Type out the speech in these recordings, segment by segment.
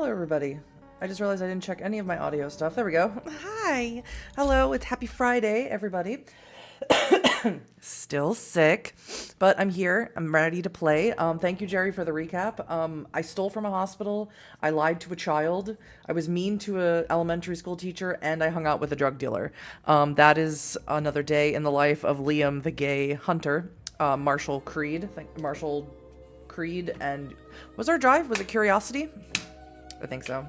Hello, everybody. I just realized I didn't check any of my audio stuff. There we go. Hi. Hello. It's Happy Friday, everybody. Still sick, but I'm here. I'm ready to play. Thank you, Jerry, for the recap. I stole from a hospital. I lied to a child. I was mean to a elementary school teacher, and I hung out with a drug dealer. That is another day in the life of Liam, the gay hunter. Marshall Creed. Marshall Creed, and was our drive? Was it Curiosity? I think so.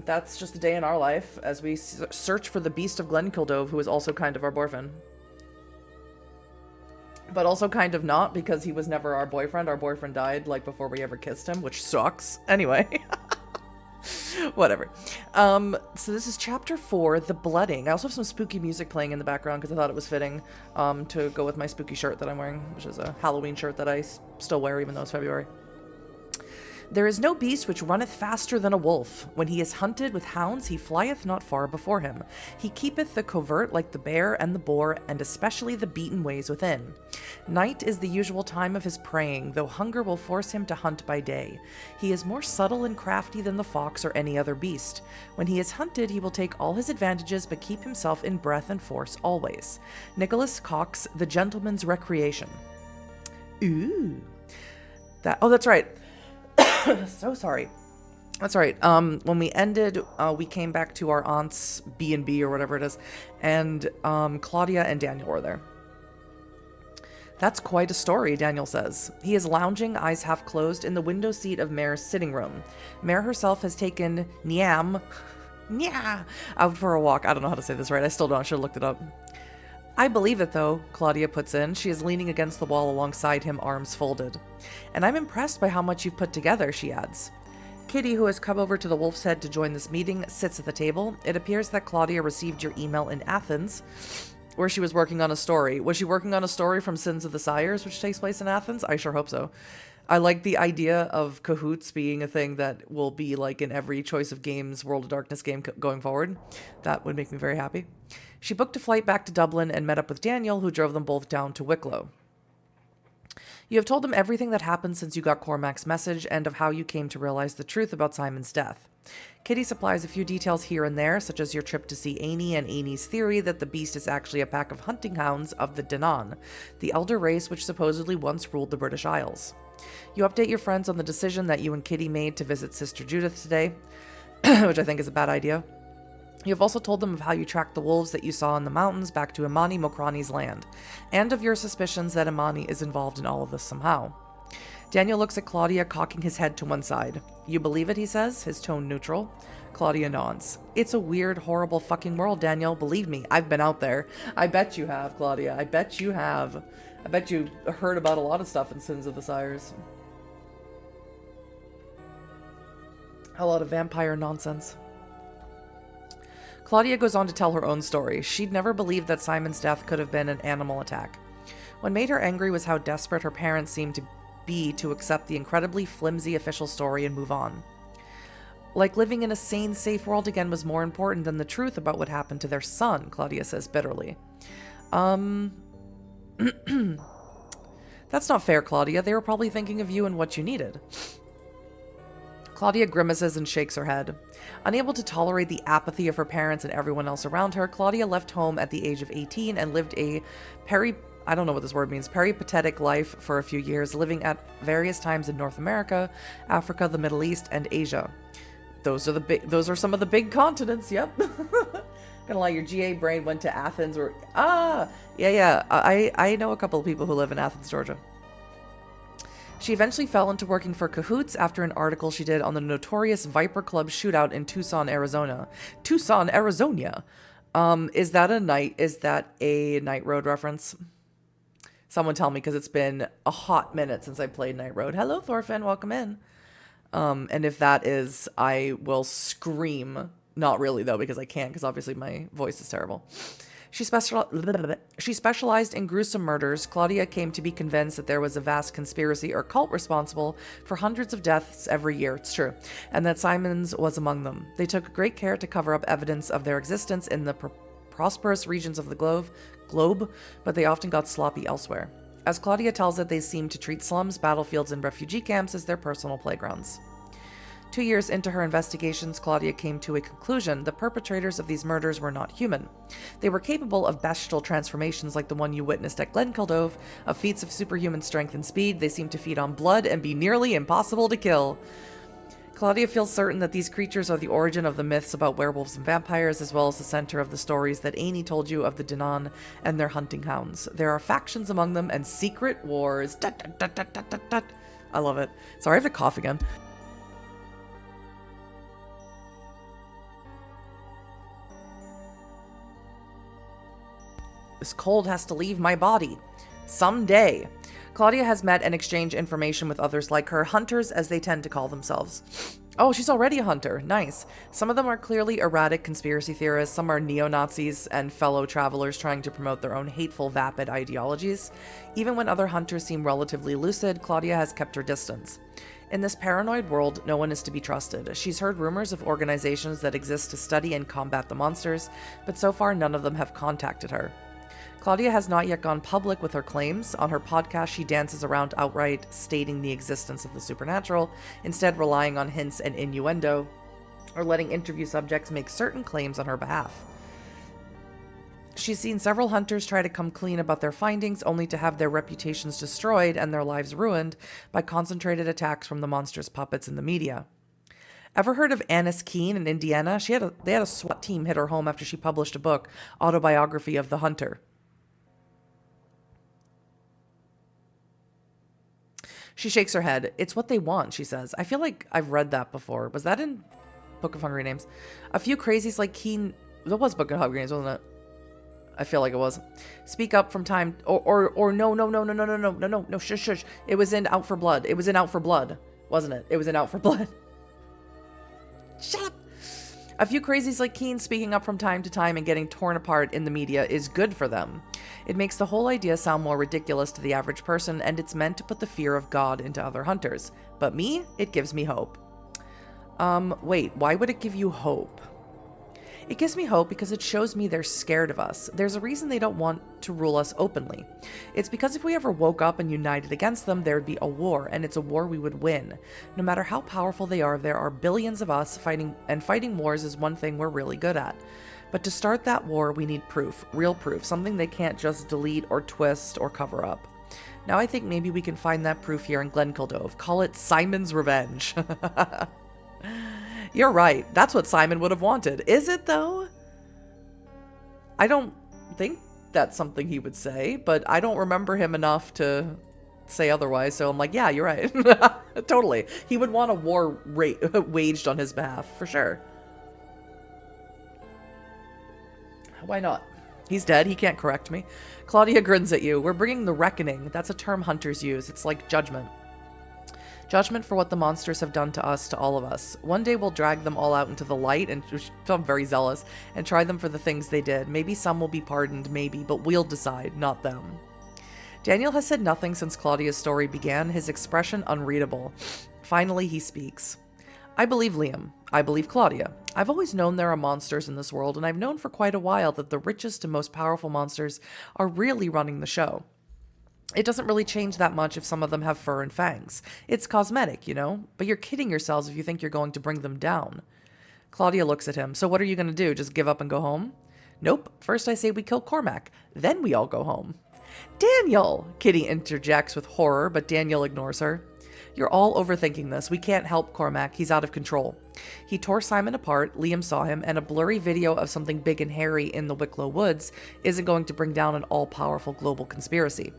That's just a day in our life as we search for the Beast of Glenkildove, who is also kind of our boyfriend. But also kind of not, because he was never our boyfriend. Our boyfriend died, like, before we ever kissed him, which sucks. Anyway. Whatever. So this is chapter 4, The Blooding. I also have some spooky music playing in the background because I thought it was fitting to go with my spooky shirt that I'm wearing, which is a Halloween shirt that I still wear even though it's February. There is no beast which runneth faster than a wolf. When he is hunted with hounds, he flieth not far before him. He keepeth the covert like the bear and the boar, and especially the beaten ways within. Night is the usual time of his preying, though hunger will force him to hunt by day. He is more subtle and crafty than the fox or any other beast. When he is hunted, he will take all his advantages, but keep himself in breath and force always. Nicholas Cox, The Gentleman's Recreation. Ooh. That's right. So sorry. That's right. When we ended, we came back to our aunt's B&B or whatever it is, and Claudia and Daniel were there. That's quite a story, Daniel says. He is lounging, eyes half closed, in the window seat of Mare's sitting room. Mare herself has taken Nyam out for a walk. I don't know how to say this right. I still don't. I should have looked it up. I believe it, though, Claudia puts in. She is leaning against the wall alongside him, arms folded. And I'm impressed by how much you've put together, she adds. Kitty, who has come over to the Wolf's Head to join this meeting, sits at the table. It appears that Claudia received your email in Athens, where she was working on a story. Was she working on a story from Sins of the Sires, which takes place in Athens? I sure hope so. I like the idea of cahoots being a thing that will be like in every Choice of Games World of Darkness game going forward. That would make me very happy. She booked a flight back to Dublin and met up with Daniel, who drove them both down to Wicklow. You have told him everything that happened since you got Cormac's message and of how you came to realize the truth about Simon's death. Kitty supplies a few details here and there, such as your trip to see Amy and Amy's theory that the beast is actually a pack of hunting hounds of the Danann, the elder race which supposedly once ruled the British Isles. You update your friends on the decision that you and Kitty made to visit Sister Judith today, which I think is a bad idea. You have also told them of how you tracked the wolves that you saw in the mountains back to Imani Mokrani's land, and of your suspicions that Imani is involved in all of this somehow. Daniel looks at Claudia, cocking his head to one side. You believe it, he says, his tone neutral. Claudia nods. It's a weird, horrible fucking world, Daniel. Believe me, I've been out there. I bet you have, Claudia. I bet you have. I bet you heard about a lot of stuff in Sins of the Sires. A lot of vampire nonsense. Claudia goes on to tell her own story. She'd never believed that Simon's death could have been an animal attack. What made her angry was how desperate her parents seemed to be to accept the incredibly flimsy official story and move on. Like living in a sane, safe world again was more important than the truth about what happened to their son, Claudia says bitterly. That's not fair, Claudia. They were probably thinking of you and what you needed. Claudia grimaces and shakes her head. Unable to tolerate the apathy of her parents and everyone else around her, Claudia left home at the age of 18 and lived a I don't know what this word means, peripatetic life for a few years, living at various times in North America, Africa, the Middle East, and Asia. Those are some of the big continents, yep. Gonna lie, your GA brain went to Athens or... Yeah. I know a couple of people who live in Athens, Georgia. She eventually fell into working for Cahoots after an article she did on the notorious Viper Club shootout in Tucson, Arizona. Tucson, Arizona. Is that a Night Road reference? Someone tell me, because it's been a hot minute since I played Night Road. Hello, Thorfinn, welcome in. And if that is, I will scream. Not really, though, because I can't, because obviously my voice is terrible. She specialized in gruesome murders. Claudia came to be convinced that there was a vast conspiracy or cult responsible for hundreds of deaths every year, it's true, and that Simon's was among them. They took great care to cover up evidence of their existence in the prosperous regions of the globe, but they often got sloppy elsewhere. As Claudia tells it, they seem to treat slums, battlefields, and refugee camps as their personal playgrounds. 2 years into her investigations, Claudia came to a conclusion: the perpetrators of these murders were not human. They were capable of bestial transformations like the one you witnessed at Glenkildove, of feats of superhuman strength and speed. They seem to feed on blood and be nearly impossible to kill. Claudia feels certain that these creatures are the origin of the myths about werewolves and vampires, as well as the center of the stories that Amy told you of the Danan and their hunting hounds. There are factions among them and secret wars. Dut, dut, dut, dut, dut, dut, dut. I love it. Sorry, I have to cough again. This cold has to leave my body. Someday. Claudia has met and exchanged information with others like her, hunters as they tend to call themselves. Oh, she's already a hunter. Nice. Some of them are clearly erratic conspiracy theorists, some are neo-Nazis and fellow travelers trying to promote their own hateful, vapid ideologies. Even when other hunters seem relatively lucid, Claudia has kept her distance. In this paranoid world, no one is to be trusted. She's heard rumors of organizations that exist to study and combat the monsters, but so far none of them have contacted her. Claudia has not yet gone public with her claims. On her podcast, she dances around outright stating the existence of the supernatural, instead relying on hints and innuendo, or letting interview subjects make certain claims on her behalf. She's seen several hunters try to come clean about their findings, only to have their reputations destroyed and their lives ruined by concentrated attacks from the monster's puppets in the media. Ever heard of Annis Keene in Indiana? They had a SWAT team hit her home after she published a book, Autobiography of the Hunter. She shakes her head. It's what they want, she says. I feel like I've read that before. Was that in Book of Hungry Names? A few crazies like Keen... That was Book of Hungry Names, wasn't it? I feel like it was. Speak up from time... Or no, shush. It was in Out for Blood. It was in Out for Blood, wasn't it? It was in Out for Blood. Shut up! A few crazies like Keen speaking up from time to time and getting torn apart in the media is good for them. It makes the whole idea sound more ridiculous to the average person, and it's meant to put the fear of God into other hunters. But me, it gives me hope. Wait, why would it give you hope? It gives me hope because it shows me they're scared of us. There's a reason they don't want to rule us openly. It's because if we ever woke up and united against them, there'd be a war, and it's a war we would win. No matter how powerful they are, there are billions of us fighting, and fighting wars is one thing we're really good at. But to start that war, we need proof, real proof, something they can't just delete or twist or cover up. Now I think maybe we can find that proof here in Glenkildove. Call it Simon's Revenge. You're right. That's what Simon would have wanted. Is it, though? I don't think that's something he would say, but I don't remember him enough to say otherwise, so I'm like, yeah, you're right. Totally. He would want a war waged on his behalf, for sure. Why not? He's dead. He can't correct me. Claudia grins at you. We're bringing the reckoning. That's a term hunters use. It's like judgment. Judgment for what the monsters have done to us, to all of us. One day we'll drag them all out into the light, and I'm very zealous, and try them for the things they did. Maybe some will be pardoned, maybe, but we'll decide, not them. Daniel has said nothing since Claudia's story began, his expression unreadable. Finally, he speaks. I believe Liam. I believe Claudia. I've always known there are monsters in this world, and I've known for quite a while that the richest and most powerful monsters are really running the show. It doesn't really change that much if some of them have fur and fangs. It's cosmetic, you know? But you're kidding yourselves if you think you're going to bring them down. Claudia looks at him. So what are you going to do? Just give up and go home? Nope. First I say we kill Cormac. Then we all go home. Daniel! Kitty interjects with horror, but Daniel ignores her. You're all overthinking this. We can't help Cormac. He's out of control. He tore Simon apart, Liam saw him, and a blurry video of something big and hairy in the Wicklow Woods isn't going to bring down an all-powerful global conspiracy.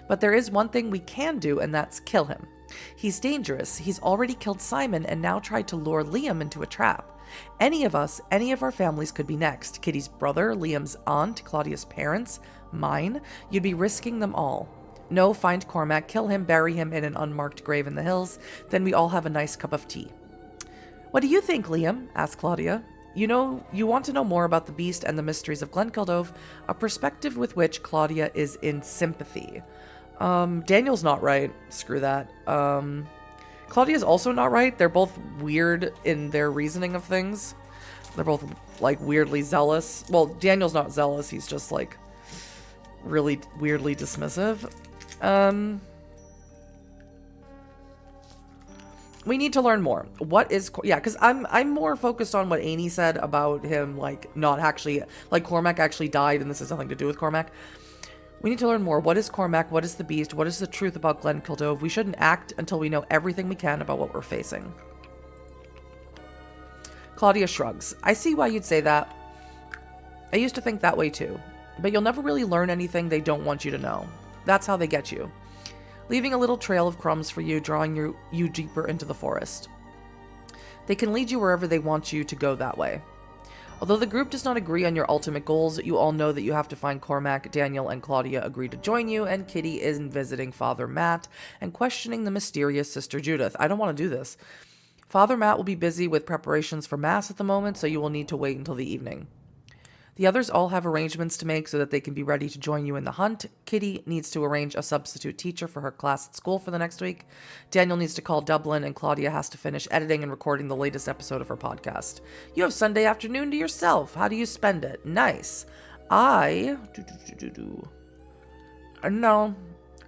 But there is one thing we can do, and that's kill him. He's dangerous. He's already killed Simon and now tried to lure Liam into a trap. Any of us, any of our families could be next. Kitty's brother, Liam's aunt, Claudia's parents, mine. You'd be risking them all. No, find Cormac, kill him, bury him in an unmarked grave in the hills, then we all have a nice cup of tea. What do you think, Liam? Asked Claudia. You know, you want to know more about the beast and the mysteries of Glenkildove, a perspective with which Claudia is in sympathy. Daniel's not right. Screw that. Claudia's also not right. They're both weird in their reasoning of things. They're both, like, weirdly zealous. Well, Daniel's not zealous. He's just, like, really weirdly dismissive. We need to learn more. What is... Yeah, because I'm more focused on what Amy said about him, like, not actually... Like, Cormac actually died, and this has nothing to do with Cormac. We need to learn more. What is Cormac? What is the Beast? What is the truth about Glenkildove? We shouldn't act until we know everything we can about what we're facing. Claudia shrugs. I see why you'd say that. I used to think that way too. But you'll never really learn anything they don't want you to know. That's how they get you. Leaving a little trail of crumbs for you, drawing you deeper into the forest. They can lead you wherever they want you to go that way. Although the group does not agree on your ultimate goals, you all know that you have to find Cormac. Daniel and Claudia agree to join you, and Kitty is visiting Father Matt and questioning the mysterious Sister Judith. I don't want to do this. Father Matt will be busy with preparations for Mass at the moment, so you will need to wait until the evening. The others all have arrangements to make so that they can be ready to join you in the hunt. Kitty needs to arrange a substitute teacher for her class at school for the next week. Daniel needs to call Dublin, and Claudia has to finish editing and recording the latest episode of her podcast. You have Sunday afternoon to yourself. How do you spend it? Nice. No.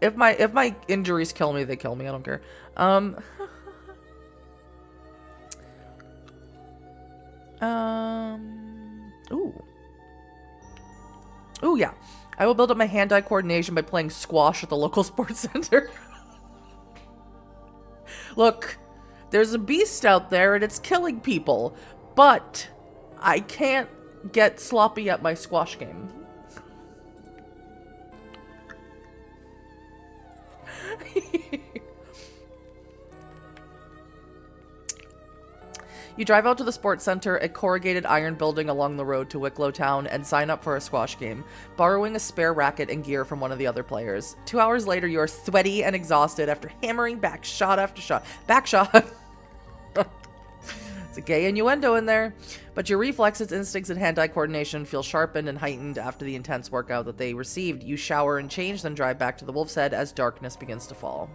If my injuries kill me, they kill me. I don't care. Ooh, yeah. I will build up my hand-eye coordination by playing squash at the local sports center. Look, there's a beast out there and it's killing people, but I can't get sloppy at my squash game. You drive out to the sports center, a corrugated iron building along the road to Wicklow Town, and sign up for a squash game, borrowing a spare racket and gear from one of the other players. 2 hours later, you are sweaty and exhausted after hammering back shot after shot. Back shot! It's a gay innuendo in there. But your reflexes, instincts, and hand-eye coordination feel sharpened and heightened after the intense workout that they received. You shower and change, then drive back to the Wolf's Head as darkness begins to fall.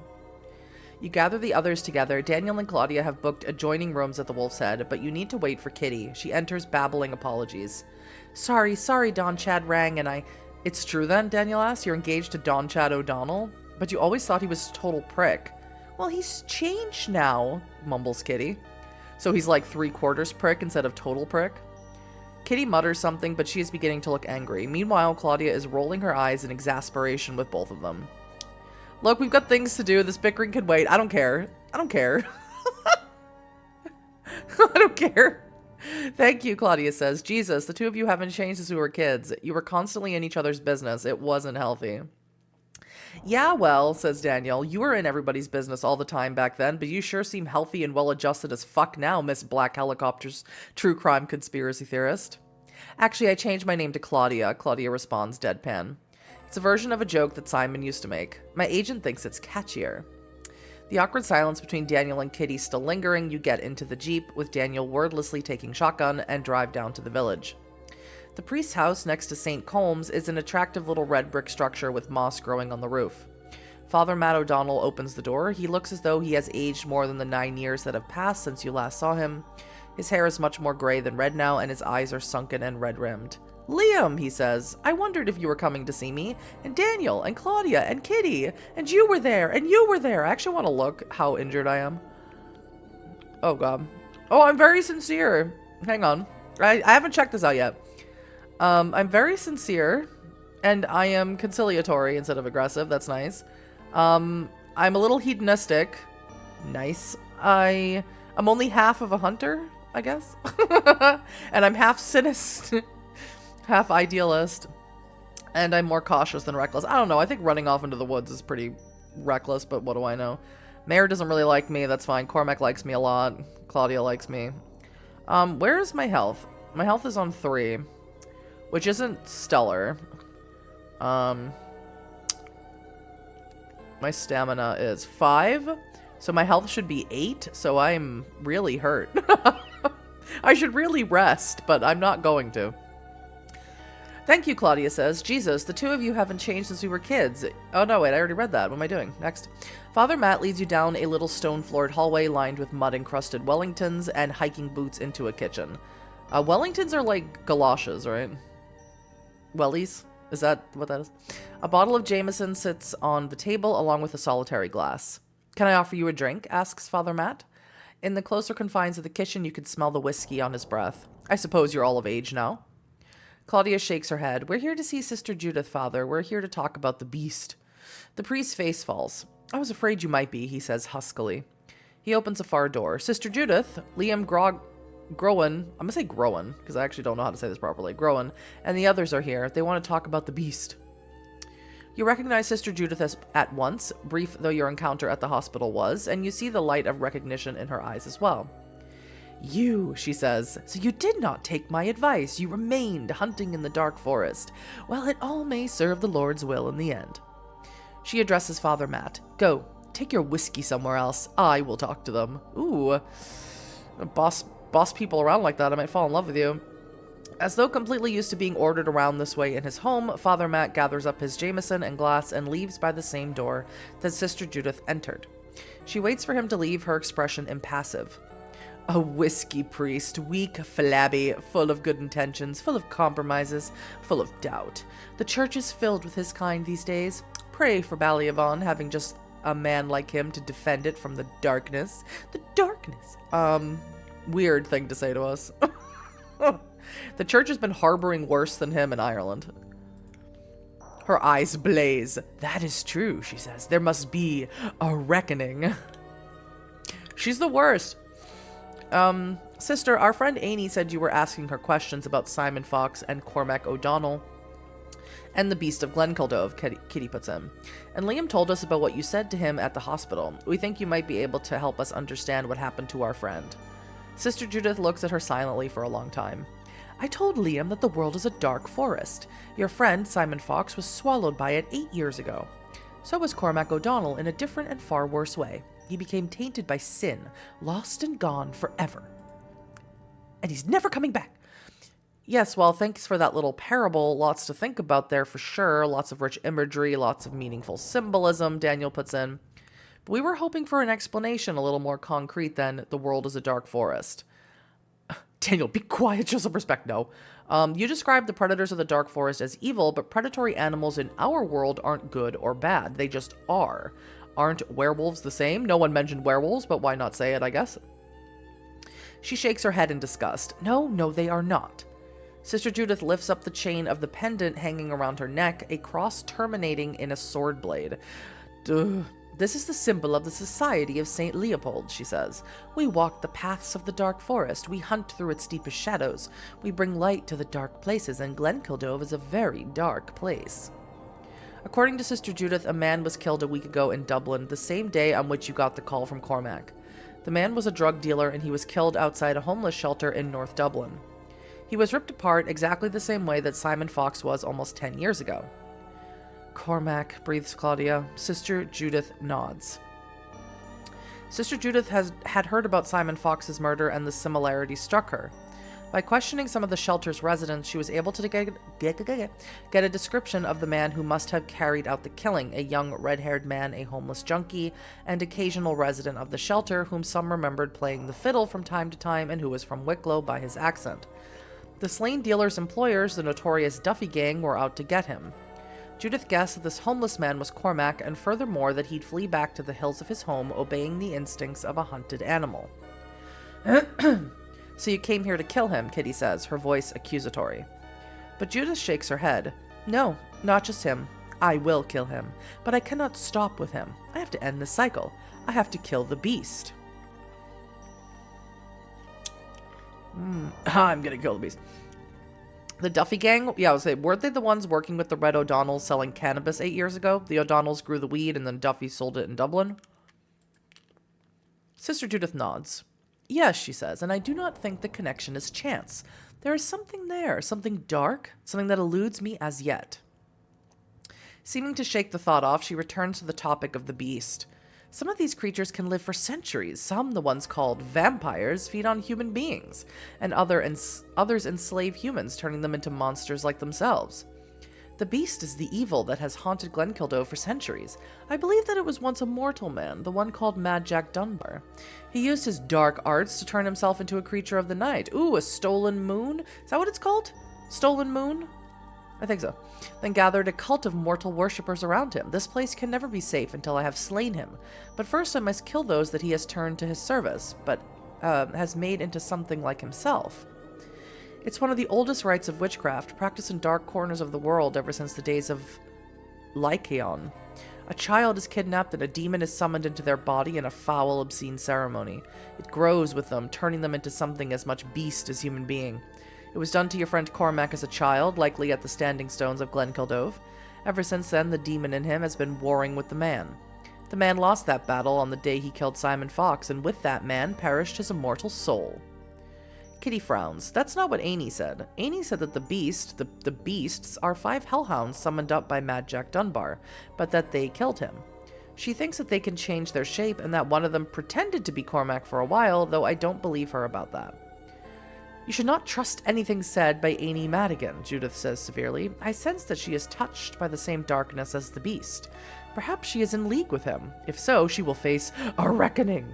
You gather the others together. Daniel and Claudia have booked adjoining rooms at the Wolf's Head, but you need to wait for Kitty. She enters babbling apologies. Sorry, Don Chad rang and I... It's true then, Daniel asks. You're engaged to Don Chad O'Donnell? But you always thought he was a total prick. Well, he's changed now, mumbles Kitty. So he's like 3/4 prick instead of total prick? Kitty mutters something, but she is beginning to look angry. Meanwhile, Claudia is rolling her eyes in exasperation with both of them. Look, we've got things to do. This bickering can wait. I don't care. I don't care. I don't care. Thank you, Claudia says. Jesus, the two of you haven't changed since we were kids. You were constantly in each other's business. It wasn't healthy. Yeah, well, says Daniel, you were in everybody's business all the time back then, but you sure seem healthy and well-adjusted as fuck now, Miss Black Helicopter's true crime conspiracy theorist. Actually, I changed my name to Claudia, Claudia responds deadpan. It's a version of a joke that Simon used to make. My agent thinks it's catchier. The awkward silence between Daniel and Kitty still lingering, you get into the Jeep, with Daniel wordlessly taking shotgun, and drive down to the village. The priest's house next to St. Colm's is an attractive little red brick structure with moss growing on the roof. Father Matt O'Donnell opens the door. He looks as though he has aged more than the 9 years that have passed since you last saw him. His hair is much more gray than red now, and his eyes are sunken and red-rimmed. Liam, he says, I wondered if you were coming to see me, and Daniel, and Claudia, and Kitty, and you were there, and you were there. I actually want to look how injured I am. Oh, God. Oh, I'm very sincere. Hang on. I haven't checked this out yet. I'm very sincere, and I am conciliatory instead of aggressive. That's nice. I'm a little hedonistic. Nice. I'm only half of a hunter, I guess. And I'm half cynist. Half idealist, and I'm more cautious than reckless. I don't know. I think running off into the woods is pretty reckless, but what do I know? Mayor doesn't really like me. That's fine. Cormac likes me a lot. Claudia likes me. Where is my health? My health is on 3, which isn't stellar. My stamina is 5, so my health should be 8, so I'm really hurt. I should really rest, but I'm not going to. Thank you, Claudia says. Jesus, the two of you haven't changed since we were kids. Oh, no, wait, I already read that. What am I doing? Next. Father Matt leads you down a little stone-floored hallway lined with mud-encrusted Wellingtons and hiking boots into a kitchen. Wellingtons are like galoshes, right? Wellies? Is that what that is? A bottle of Jameson sits on the table along with a solitary glass. Can I offer you a drink? Asks Father Matt. In the closer confines of the kitchen, you could smell the whiskey on his breath. I suppose you're all of age now? Claudia shakes her head. We're here to see Sister Judith, Father. We're here to talk about the beast. The priest's face falls. I was afraid you might be, he says huskily. He opens a far door. Sister Judith, Liam Groen, I'm going to say Groen, because I actually don't know how to say this properly, Groen, and the others are here. They want to talk about the beast. You recognize Sister Judith at once, brief though your encounter at the hospital was, and you see the light of recognition in her eyes as well. You, she says, so you did not take my advice. You remained hunting in the dark forest. Well, it all may serve the Lord's will in the end. She addresses Father Matt. Go, take your whiskey somewhere else. I will talk to them. Ooh, boss people around like that, I might fall in love with you. As though completely used to being ordered around this way in his home, Father Matt gathers up his Jameson and glass and leaves by the same door that Sister Judith entered. She waits for him to leave, her expression impassive. A whiskey priest, weak, flabby, full of good intentions, full of compromises, full of doubt. The church is filled with his kind these days. Pray for Ballyavon, having just a man like him to defend it from the darkness. The darkness. Weird thing to say to us. The church has been harboring worse than him in Ireland. Her eyes blaze. That is true, she says. There must be a reckoning. She's the worst. Sister, our friend Amy said you were asking her questions about Simon Fox and Cormac O'Donnell and the Beast of Glenkildove, Kitty puts in. And Liam told us about what you said to him at the hospital. We think you might be able to help us understand what happened to our friend. Sister Judith looks at her silently for a long time. I told Liam that the world is a dark forest. Your friend, Simon Fox, was swallowed by it 8 years ago. So was Cormac O'Donnell in a different and far worse way. He became tainted by sin, lost and gone forever. And he's never coming back. Yes, well, thanks for that little parable. Lots to think about there for sure. Lots of rich imagery, lots of meaningful symbolism, Daniel puts in. But we were hoping for an explanation a little more concrete than the world is a dark forest. Daniel, be quiet, show some respect. No. You described the predators of the dark forest as evil, but predatory animals in our world aren't good or bad. They just are. Aren't werewolves the same? No one mentioned werewolves, but why not say it, I guess? She shakes her head in disgust. No, they are not. Sister Judith lifts up the chain of the pendant hanging around her neck, a cross terminating in a sword blade. Duh. This is the symbol of the Society of St. Leopold, she says. We walk the paths of the dark forest. We hunt through its deepest shadows. We bring light to the dark places, and Glenkildove is a very dark place. According to Sister Judith, a man was killed a week ago in Dublin, the same day on which you got the call from Cormac. The man was a drug dealer, and he was killed outside a homeless shelter in North Dublin. He was ripped apart exactly the same way that Simon Fox was almost 10 years ago. Cormac, breathes Claudia. Sister Judith nods. Sister Judith had heard about Simon Fox's murder, and the similarity struck her. By questioning some of the shelter's residents, she was able to get a description of the man who must have carried out the killing, a young red-haired man, a homeless junkie, and occasional resident of the shelter whom some remembered playing the fiddle from time to time and who was from Wicklow by his accent. The slain dealer's employers, the notorious Duffy Gang, were out to get him. Judith guessed that this homeless man was Cormac, and furthermore that he'd flee back to the hills of his home, obeying the instincts of a hunted animal. So you came here to kill him, Kitty says, her voice accusatory. But Judith shakes her head. No, not just him. I will kill him, but I cannot stop with him. I have to end this cycle. I have to kill the beast. I'm gonna kill the beast. The Duffy Gang? Yeah, I would say, weren't they the ones working with the Red O'Donnells selling cannabis 8 years ago? The O'Donnells grew the weed and then Duffy sold it in Dublin? Sister Judith nods. Yes, she says, and I do not think the connection is chance. There is something there, something dark, something that eludes me as yet. Seeming to shake the thought off, she returns to the topic of the beast. Some of these creatures can live for centuries. Some, the ones called vampires, feed on human beings, and others enslave humans, turning them into monsters like themselves. The beast is the evil that has haunted Glenkildove for centuries. I believe that it was once a mortal man, the one called Mad Jack Dunbar. He used his dark arts to turn himself into a creature of the night. Ooh, a stolen moon? Is that what it's called? Stolen moon? I think so. Then gathered a cult of mortal worshippers around him. This place can never be safe until I have slain him. But first I must kill those that he has turned to his service, but has made into something like himself. It's one of the oldest rites of witchcraft, practiced in dark corners of the world ever since the days of Lycaon. A child is kidnapped and a demon is summoned into their body in a foul, obscene ceremony. It grows with them, turning them into something as much beast as human being. It was done to your friend Cormac as a child, likely at the Standing Stones of Glenkildove. Ever since then, the demon in him has been warring with the man. The man lost that battle on the day he killed Simon Fox, and with that man perished his immortal soul. Kitty frowns. That's not what Amy said. Amy said that the beasts are 5 hellhounds summoned up by Mad Jack Dunbar, but that they killed him. She thinks that they can change their shape and that one of them pretended to be Cormac for a while, though I don't believe her about that. You should not trust anything said by Amy Madigan, Judith says severely. I sense that she is touched by the same darkness as the beast. Perhaps she is in league with him. If so, she will face a reckoning.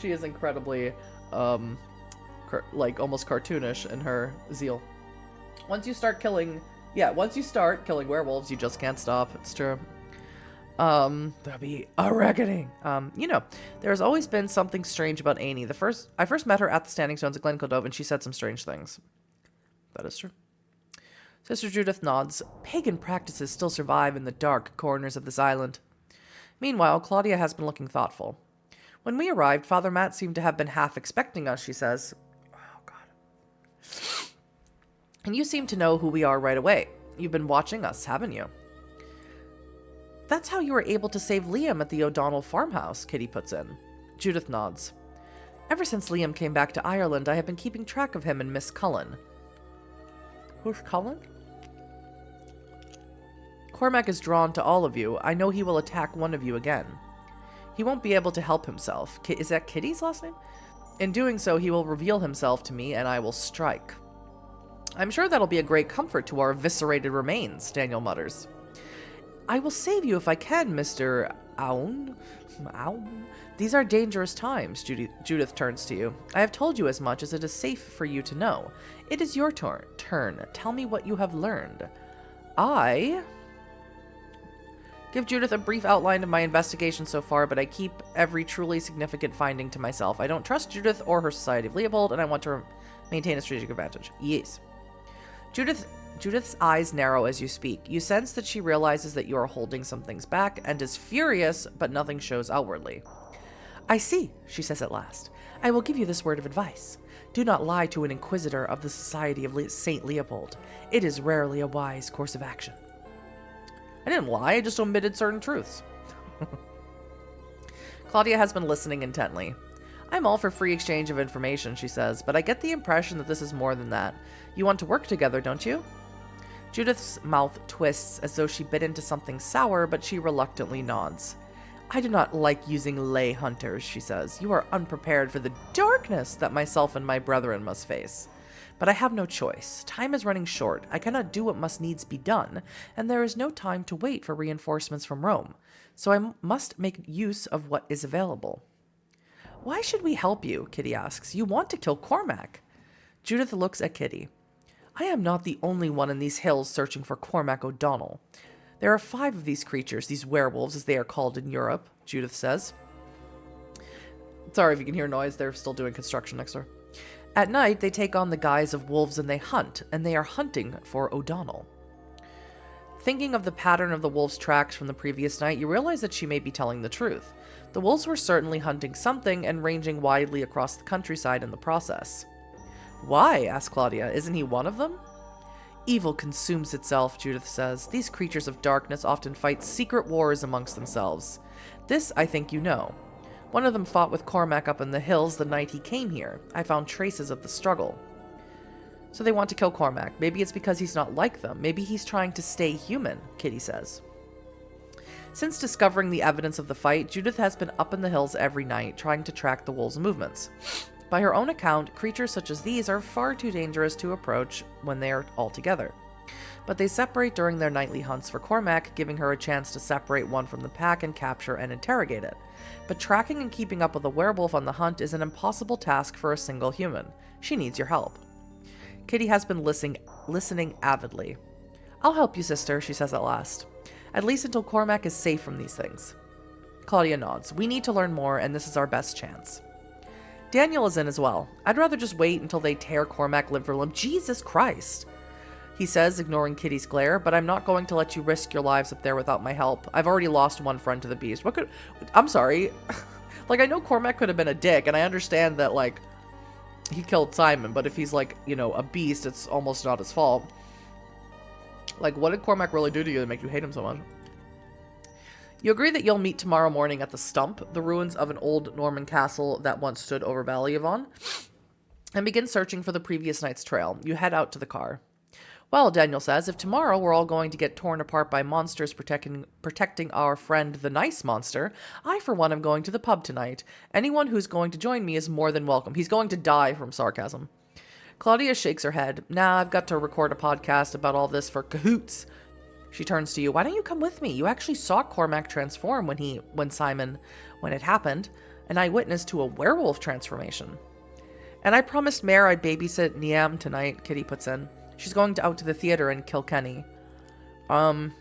She is incredibly, like, almost cartoonish in her zeal. Once you start killing werewolves, you just can't stop. It's true. There'll be a reckoning. There's always been something strange about Amy. I first met her at the Standing Stones of Glenkildove, and she said some strange things. That is true. Sister Judith nods. Pagan practices still survive in the dark corners of this island. Meanwhile, Claudia has been looking thoughtful. When we arrived, Father Matt seemed to have been half expecting us, she says. Oh, God. And you seem to know who we are right away. You've been watching us, haven't you? That's how you were able to save Liam at the O'Donnell farmhouse, Kitty puts in. Judith nods. Ever since Liam came back to Ireland, I have been keeping track of him and Miss Cullen. Who's Cullen? Cormac is drawn to all of you. I know he will attack one of you again. He won't be able to help himself. Is that Kitty's last name? In doing so, he will reveal himself to me, and I will strike. I'm sure that'll be a great comfort to our eviscerated remains, Daniel mutters. I will save you if I can, Mr. Owen. These are dangerous times, Judith turns to you. I have told you as much as it is safe for you to know. It is your turn. Tell me what you have learned. I give Judith a brief outline of my investigation so far, but I keep every truly significant finding to myself. I don't trust Judith or her Society of Leopold, and I want to maintain a strategic advantage. Yes. Judith's eyes narrow as you speak. You sense that she realizes that you are holding some things back and is furious, but nothing shows outwardly. I see, she says at last. I will give you this word of advice. Do not lie to an inquisitor of the Society of St. Leopold. It is rarely a wise course of action. I didn't lie, I just omitted certain truths. Claudia has been listening intently. I'm all for free exchange of information, she says, but I get the impression that this is more than that. You want to work together, don't you? Judith's mouth twists as though she bit into something sour, but she reluctantly nods. I do not like using lay hunters, she says. You are unprepared for the darkness that myself and my brethren must face. But I have no choice. Time is running short. I cannot do what must needs be done, and there is no time to wait for reinforcements from Rome. So I must make use of what is available. Why should we help you? Kitty asks. You want to kill Cormac. Judith looks at Kitty. I am not the only one in these hills searching for Cormac O'Donnell. There are 5 of these creatures, these werewolves as they are called in Europe, Judith says. Sorry if you can hear noise, they're still doing construction next door. At night, they take on the guise of wolves and they hunt, and they are hunting for O'Donnell. Thinking of the pattern of the wolves' tracks from the previous night, you realize that she may be telling the truth. The wolves were certainly hunting something and ranging widely across the countryside in the process. Why? Asks Claudia. Isn't he one of them? Evil consumes itself, Judith says. These creatures of darkness often fight secret wars amongst themselves. This, I think you know. One of them fought with Cormac up in the hills the night he came here. I found traces of the struggle. So they want to kill Cormac. Maybe it's because he's not like them. Maybe he's trying to stay human, Kitty says. Since discovering the evidence of the fight, Judith has been up in the hills every night, trying to track the wolves' movements. By her own account, creatures such as these are far too dangerous to approach when they are all together. But they separate during their nightly hunts for Cormac, giving her a chance to separate one from the pack and capture and interrogate it. But tracking and keeping up with a werewolf on the hunt is an impossible task for a single human. She needs your help. Kitty has been listening avidly. I'll help you, sister, she says at last. At least until Cormac is safe from these things. Claudia nods. We need to learn more, and this is our best chance. Daniel is in as well. I'd rather just wait until they tear Cormac limb for limb. Jesus Christ, he says, ignoring Kitty's glare, but I'm not going to let you risk your lives up there without my help. I've already lost one friend to the beast. I'm sorry. Like, I know Cormac could have been a dick, and I understand that, like, he killed Simon, but if he's, like, you know, a beast, it's almost not his fault. Like, what did Cormac really do to you to make you hate him so much? You agree that you'll meet tomorrow morning at the Stump, the ruins of an old Norman castle that once stood over Ballyavon, and begin searching for the previous night's trail. You head out to the car. Well, Daniel says, if tomorrow we're all going to get torn apart by monsters protecting our friend the nice monster, I for one am going to the pub tonight. Anyone who's going to join me is more than welcome. He's going to die from sarcasm. Claudia shakes her head. Nah, I've got to record a podcast about all this for cahoots. She turns to you. Why don't you come with me? You actually saw Cormac transform when it happened, an eyewitness to a werewolf transformation. And I promised Mare I'd babysit Niam tonight, Kitty puts in. She's going out to the theater in Kilkenny. I'll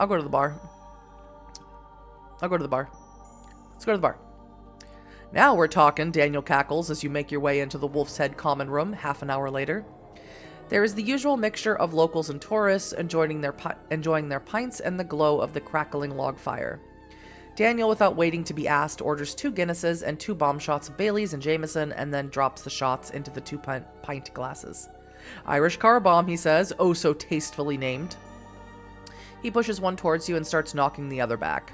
go to the bar. Let's go to the bar. Now we're talking, Daniel cackles as you make your way into the Wolf's Head common room half an hour later. There is the usual mixture of locals and tourists enjoying their pints and the glow of the crackling log fire. Daniel, without waiting to be asked, orders 2 Guinnesses and 2 bomb shots of Baileys and Jameson, and then drops the shots into the 2 pint glasses. Irish car bomb, he says, oh so tastefully named. He pushes one towards you and starts knocking the other back.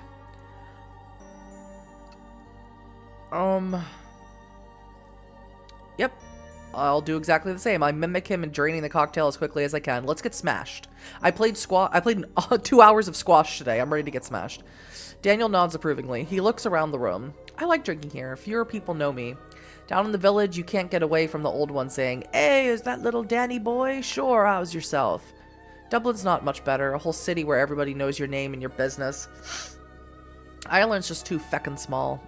Yep. I'll do exactly the same. I mimic him in draining the cocktail as quickly as I can. Let's get smashed. I played 2 hours of squash today. I'm ready to get smashed. Daniel nods approvingly. He looks around the room. I like drinking here. Fewer people know me. Down in the village, you can't get away from the old one saying, Hey, is that little Danny boy? Sure, how's yourself? Dublin's not much better. A whole city where everybody knows your name and your business. Ireland's just too feckin' small.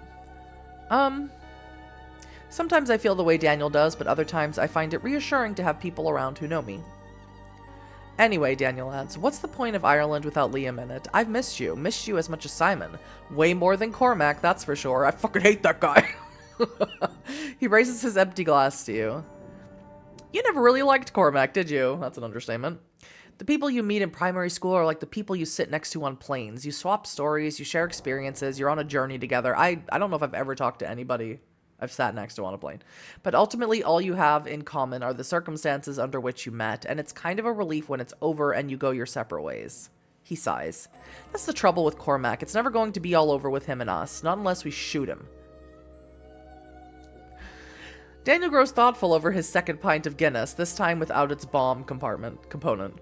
Sometimes I feel the way Daniel does, but other times I find it reassuring to have people around who know me. Anyway, Daniel adds, what's the point of Ireland without Liam in it? I've missed you as much as Simon. Way more than Cormac, that's for sure. I fucking hate that guy. He raises his empty glass to you. You never really liked Cormac, did you? That's an understatement. The people you meet in primary school are like the people you sit next to on planes. You swap stories, you share experiences, you're on a journey together. I don't know if I've ever talked to anybody I've sat next to on a plane. But ultimately, all you have in common are the circumstances under which you met, and it's kind of a relief when it's over and you go your separate ways. He sighs. That's the trouble with Cormac. It's never going to be all over with him and us, not unless we shoot him. Daniel grows thoughtful over his second pint of Guinness, this time without its bomb component.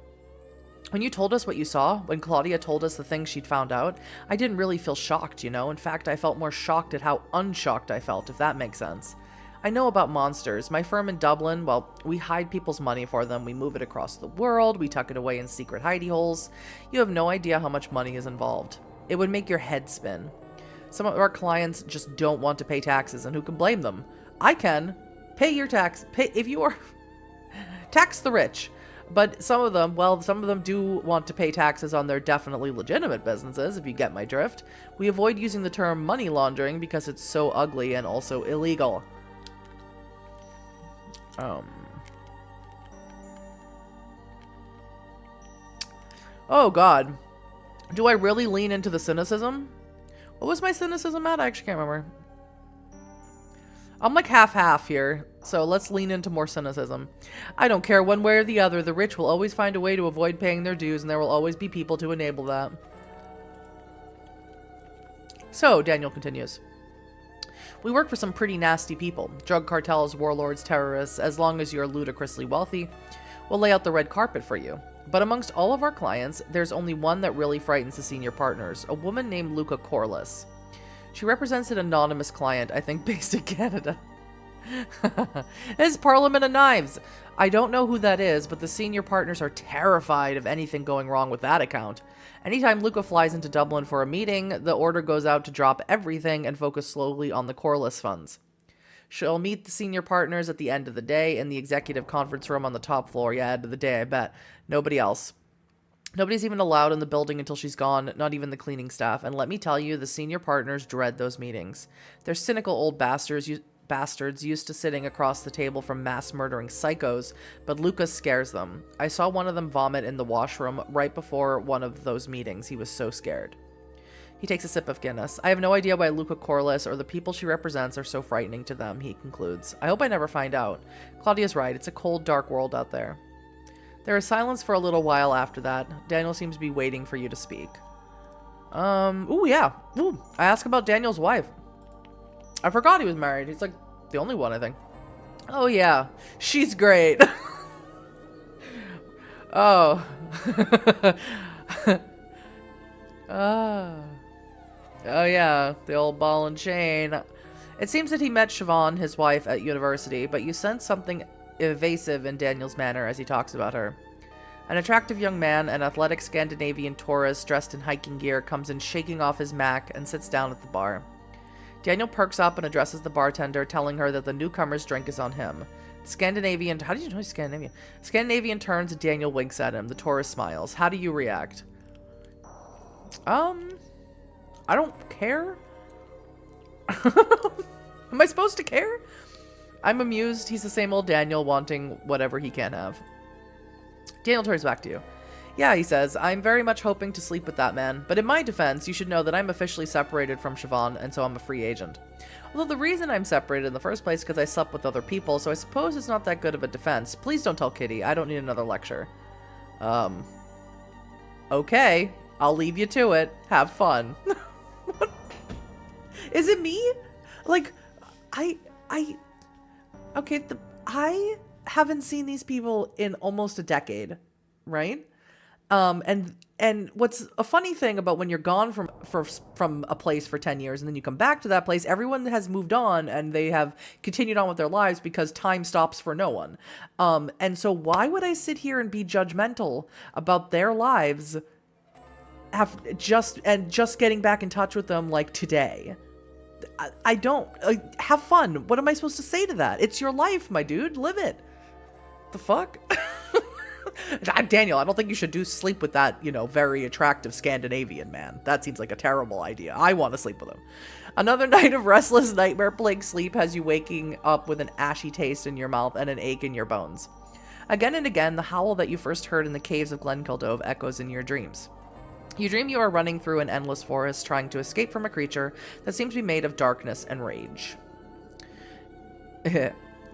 When you told us what you saw, when Claudia told us the things she'd found out, I didn't really feel shocked, you know? In fact, I felt more shocked at how unshocked I felt, if that makes sense. I know about monsters. My firm in Dublin, well, we hide people's money for them. We move it across the world. We tuck it away in secret hidey holes. You have no idea how much money is involved. It would make your head spin. Some of our clients just don't want to pay taxes, and who can blame them? I can. Pay your tax. Pay if you are... Tax the rich. But some of them do want to pay taxes on their definitely legitimate businesses, if you get my drift. We avoid using the term money laundering because it's so ugly and also illegal. Oh, God. Do I really lean into the cynicism? What was my cynicism at? I actually can't remember. I'm like half-half here, so let's lean into more cynicism. I don't care one way or the other. The rich will always find a way to avoid paying their dues, and there will always be people to enable that. So, Daniel continues. We work for some pretty nasty people. Drug cartels, warlords, terrorists. As long as you're ludicrously wealthy, we'll lay out the red carpet for you. But amongst all of our clients, there's only one that really frightens the senior partners, a woman named Luca Corliss. She represents an anonymous client, I think, based in Canada. It's Parliament of Knives. I don't know who that is, but the senior partners are terrified of anything going wrong with that account. Anytime Luca flies into Dublin for a meeting, the order goes out to drop everything and focus slowly on the Corliss funds. She'll meet the senior partners at the end of the day in the executive conference room on the top floor. Yeah, end of the day, I bet. Nobody else. Nobody's even allowed in the building until she's gone, not even the cleaning staff. And let me tell you, the senior partners dread those meetings. They're cynical old bastards used to sitting across the table from mass murdering psychos, but Lucas scares them. I saw one of them vomit in the washroom right before one of those meetings. He was so scared. He takes a sip of Guinness. I have no idea why Luca Corliss or the people she represents are so frightening to them, he concludes. I hope I never find out. Claudia's right. It's a cold, dark world out there. There is silence for a little while after that. Daniel seems to be waiting for you to speak. Ooh, yeah. Ooh, I asked about Daniel's wife. I forgot he was married. He's like the only one, I think. Oh, yeah. She's great. Oh. Oh, yeah. The old ball and chain. It seems that he met Siobhan, his wife, at university, but you sense something evasive in Daniel's manner as he talks about her. An attractive young man, an athletic Scandinavian tourist dressed in hiking gear, comes in shaking off his Mac and sits down at the bar. Daniel perks up and addresses the bartender, telling her that the newcomer's drink is on him. Scandinavian... How do you know he's Scandinavian? Scandinavian turns and Daniel winks at him. The tourist smiles. How do you react? I don't care. Am I supposed to care? I'm amused. He's the same old Daniel wanting whatever he can have. Daniel turns back to you. Yeah, he says, I'm very much hoping to sleep with that man, but in my defense, you should know that I'm officially separated from Siobhan, and so I'm a free agent. Although the reason I'm separated in the first place is because I slept with other people, so I suppose it's not that good of a defense. Please don't tell Kitty. I don't need another lecture. Okay. I'll leave you to it. Have fun. Is it me? Like, okay, I haven't seen these people in almost a decade, right? And what's a funny thing about when you're gone from a place for 10 years and then you come back to that place, everyone has moved on and they have continued on with their lives because time stops for no one. And so why would I sit here and be judgmental about their lives just getting back in touch with them like today? I don't have fun. What am I supposed to say to that? It's your life, my dude. Live it. The fuck? Daniel, I don't think you should sleep with that, very attractive Scandinavian man. That seems like a terrible idea. I want to sleep with him. Another night of restless nightmare-plagued sleep has you waking up with an ashy taste in your mouth and an ache in your bones. Again and again, the howl that you first heard in the caves of Glenkildove echoes in your dreams. You dream you are running through an endless forest, trying to escape from a creature that seems to be made of darkness and rage.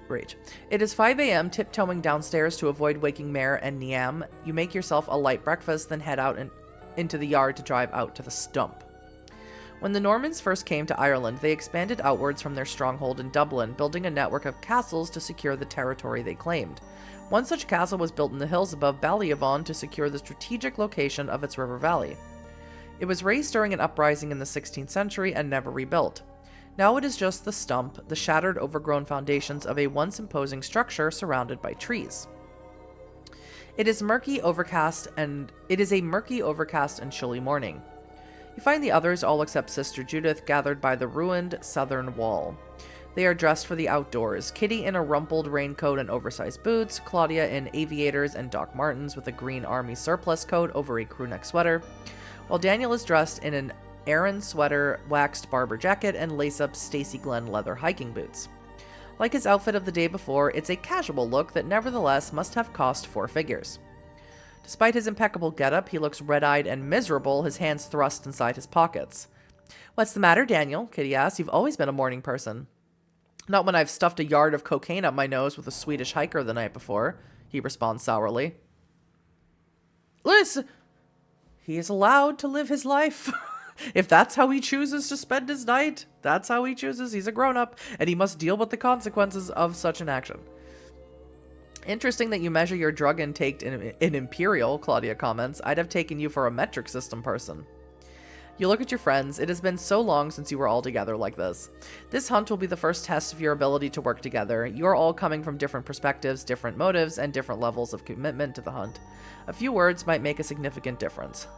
Rage. It is 5 a.m., tiptoeing downstairs to avoid waking Mare and Niam. You make yourself a light breakfast, then head out into the yard to drive out to the stump. When the Normans first came to Ireland, they expanded outwards from their stronghold in Dublin, building a network of castles to secure the territory they claimed. One such castle was built in the hills above Ballyavon to secure the strategic location of its river valley. It was razed during an uprising in the 16th century and never rebuilt. Now it is just the stump, the shattered, overgrown foundations of a once imposing structure surrounded by trees. It is a murky, overcast, and chilly morning. You find the others, all except Sister Judith, gathered by the ruined southern wall. They are dressed for the outdoors, Kitty in a rumpled raincoat and oversized boots, Claudia in aviators and Doc Martens with a green army surplus coat over a crewneck sweater, while Daniel is dressed in an Aran sweater, waxed barber jacket, and lace-up Stacy Glenn leather hiking boots. Like his outfit of the day before, it's a casual look that nevertheless must have cost 4 figures. Despite his impeccable getup, he looks red-eyed and miserable, his hands thrust inside his pockets. What's the matter, Daniel? Kitty asks. You've always been a morning person. Not when I've stuffed a yard of cocaine up my nose with a Swedish hiker the night before, he responds sourly. Listen, he is allowed to live his life. If that's how he chooses to spend his night, that's how he chooses. He's a grown-up, and he must deal with the consequences of such an action. Interesting that you measure your drug intake in Imperial, Claudia comments. I'd have taken you for a metric system person. You look at your friends. It has been so long since you were all together like this. This hunt will be the first test of your ability to work together. You are all coming from different perspectives, different motives, and different levels of commitment to the hunt. A few words might make a significant difference.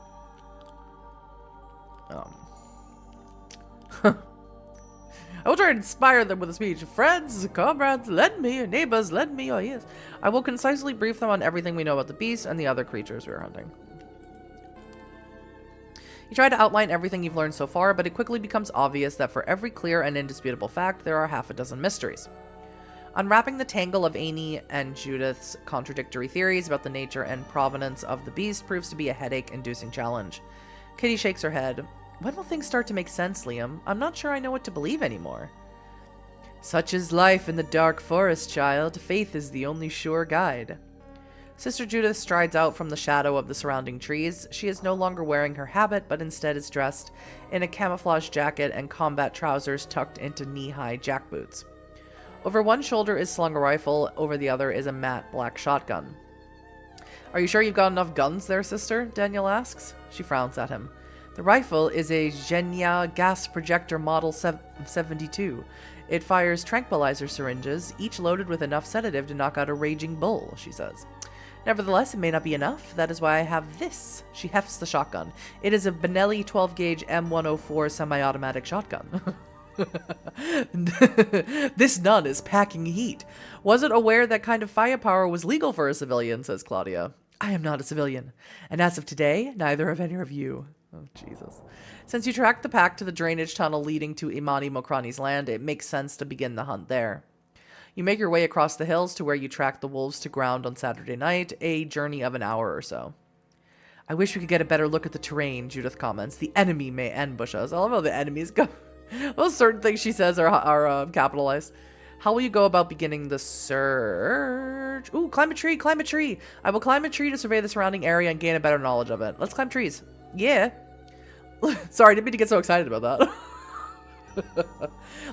I will try to inspire them with a speech. Friends, comrades, lend me, neighbors, lend me your ears. I will concisely brief them on everything we know about the beast and the other creatures we are hunting. You try to outline everything you've learned so far, but it quickly becomes obvious that for every clear and indisputable fact, there are half a dozen mysteries. Unwrapping the tangle of Amy and Judith's contradictory theories about the nature and provenance of the beast proves to be a headache-inducing challenge. Kitty shakes her head. When will things start to make sense, Liam? I'm not sure I know what to believe anymore. Such is life in the dark forest, child. Faith is the only sure guide. Sister Judith strides out from the shadow of the surrounding trees. She is no longer wearing her habit, but instead is dressed in a camouflage jacket and combat trousers tucked into knee-high jackboots. Over one shoulder is slung a rifle, over the other is a matte black shotgun. Are you sure you've got enough guns there, sister? Daniel asks. She frowns at him. The rifle is a Genya gas projector model 72. It fires tranquilizer syringes, each loaded with enough sedative to knock out a raging bull, she says. Nevertheless, it may not be enough. That is why I have this. She hefts the shotgun. It is a Benelli 12-gauge M104 semi-automatic shotgun. This nun is packing heat. Wasn't aware that kind of firepower was legal for a civilian, says Claudia. I am not a civilian. And as of today, neither of any of you. Oh, Jesus. Since you tracked the pack to the drainage tunnel leading to Imani Mokrani's land, it makes sense to begin the hunt there. You make your way across the hills to where you tracked the wolves to ground on Saturday night, a journey of an hour or so. I wish we could get a better look at the terrain, Judith comments. The enemy may ambush us. I love how the enemies go. Those certain things she says are capitalized. How will you go about beginning the search? Ooh, climb a tree, climb a tree. I will climb a tree to survey the surrounding area and gain a better knowledge of it. Let's climb trees. Yeah. Sorry, I didn't mean to get so excited about that.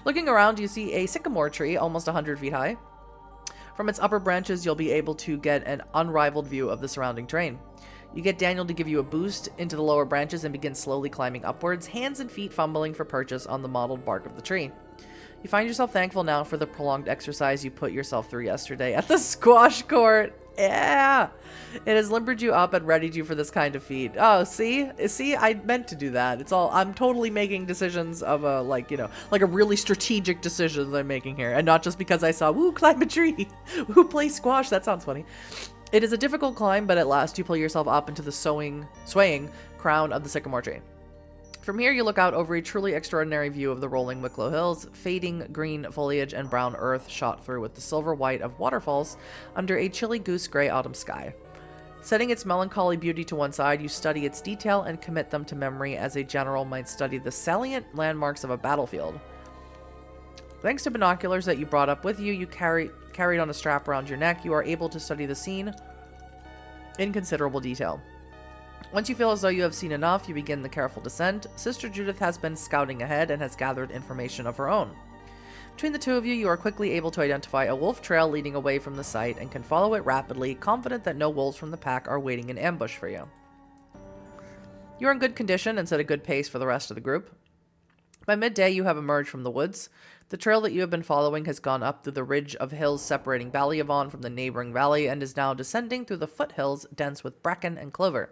Looking around, you see a sycamore tree almost 100 feet high. From its upper branches, you'll be able to get an unrivaled view of the surrounding terrain. You get Daniel to give you a boost into the lower branches and begin slowly climbing upwards, hands and feet fumbling for purchase on the mottled bark of the tree. You find yourself thankful now for the prolonged exercise you put yourself through yesterday at the squash court. Yeah! It has limbered you up and readied you for this kind of feat. Oh, see? See, I meant to do that. It's all, I'm totally making decisions of a, like a really strategic decisions I'm making here. And not just because I saw, woo, climb a tree. Woo, play squash. That sounds funny. It is a difficult climb, but at last you pull yourself up into the swaying crown of the sycamore tree. From here, you look out over a truly extraordinary view of the rolling Wicklow Hills, fading green foliage and brown earth shot through with the silver white of waterfalls under a chilly goose-gray autumn sky. Setting its melancholy beauty to one side, you study its detail and commit them to memory as a general might study the salient landmarks of a battlefield. Thanks to binoculars that you brought up with you, carried on a strap around your neck, you are able to study the scene in considerable detail. Once you feel as though you have seen enough, you begin the careful descent. Sister Judith has been scouting ahead and has gathered information of her own. Between the two of you, you are quickly able to identify a wolf trail leading away from the site and can follow it rapidly, confident that no wolves from the pack are waiting in ambush for you. You are in good condition and set a good pace for the rest of the group. By midday, you have emerged from the woods. The trail that you have been following has gone up through the ridge of hills separating Ballyavon from the neighboring valley and is now descending through the foothills dense with bracken and clover,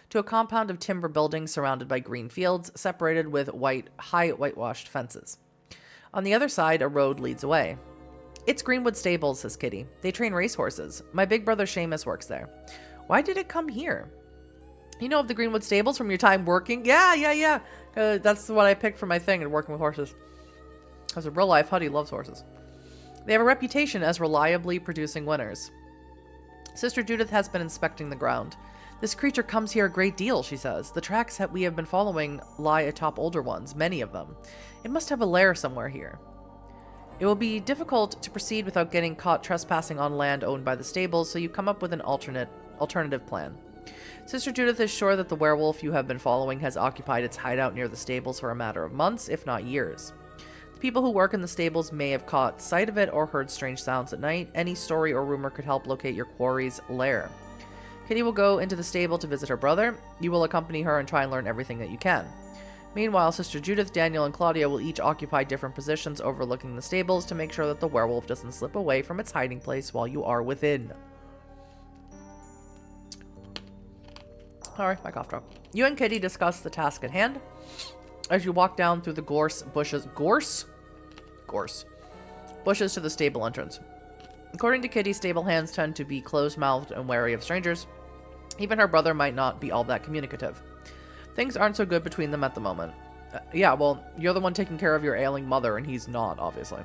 to a compound of timber buildings surrounded by green fields, separated with high whitewashed fences. On the other side, a road leads away. It's Greenwood Stables, says Kitty. They train racehorses. My big brother Seamus works there. Why did it come here? You know of the Greenwood Stables from your time working? Yeah. That's what I picked for my thing in working with horses. As a real life, Huddy loves horses. They have a reputation as reliably producing winners. Sister Judith has been inspecting the ground. This creature comes here a great deal, she says. The tracks that we have been following lie atop older ones, many of them. It must have a lair somewhere here. It will be difficult to proceed without getting caught trespassing on land owned by the stables, so you come up with an alternative plan. Sister Judith is sure that the werewolf you have been following has occupied its hideout near the stables for a matter of months, if not years. The people who work in the stables may have caught sight of it or heard strange sounds at night. Any story or rumor could help locate your quarry's lair. Kitty will go into the stable to visit her brother. You will accompany her and try and learn everything that you can. Meanwhile, Sister Judith, Daniel, and Claudia will each occupy different positions overlooking the stables to make sure that the werewolf doesn't slip away from its hiding place while you are within. Alright, my cough drop. You and Kitty discuss the task at hand as you walk down through the gorse bushes. Gorse? Gorse. Bushes to the stable entrance. According to Kitty, stable hands tend to be closed-mouthed and wary of strangers. Even her brother might not be all that communicative. Things aren't so good between them at the moment. Yeah, well, you're the one taking care of your ailing mother, and he's not, obviously.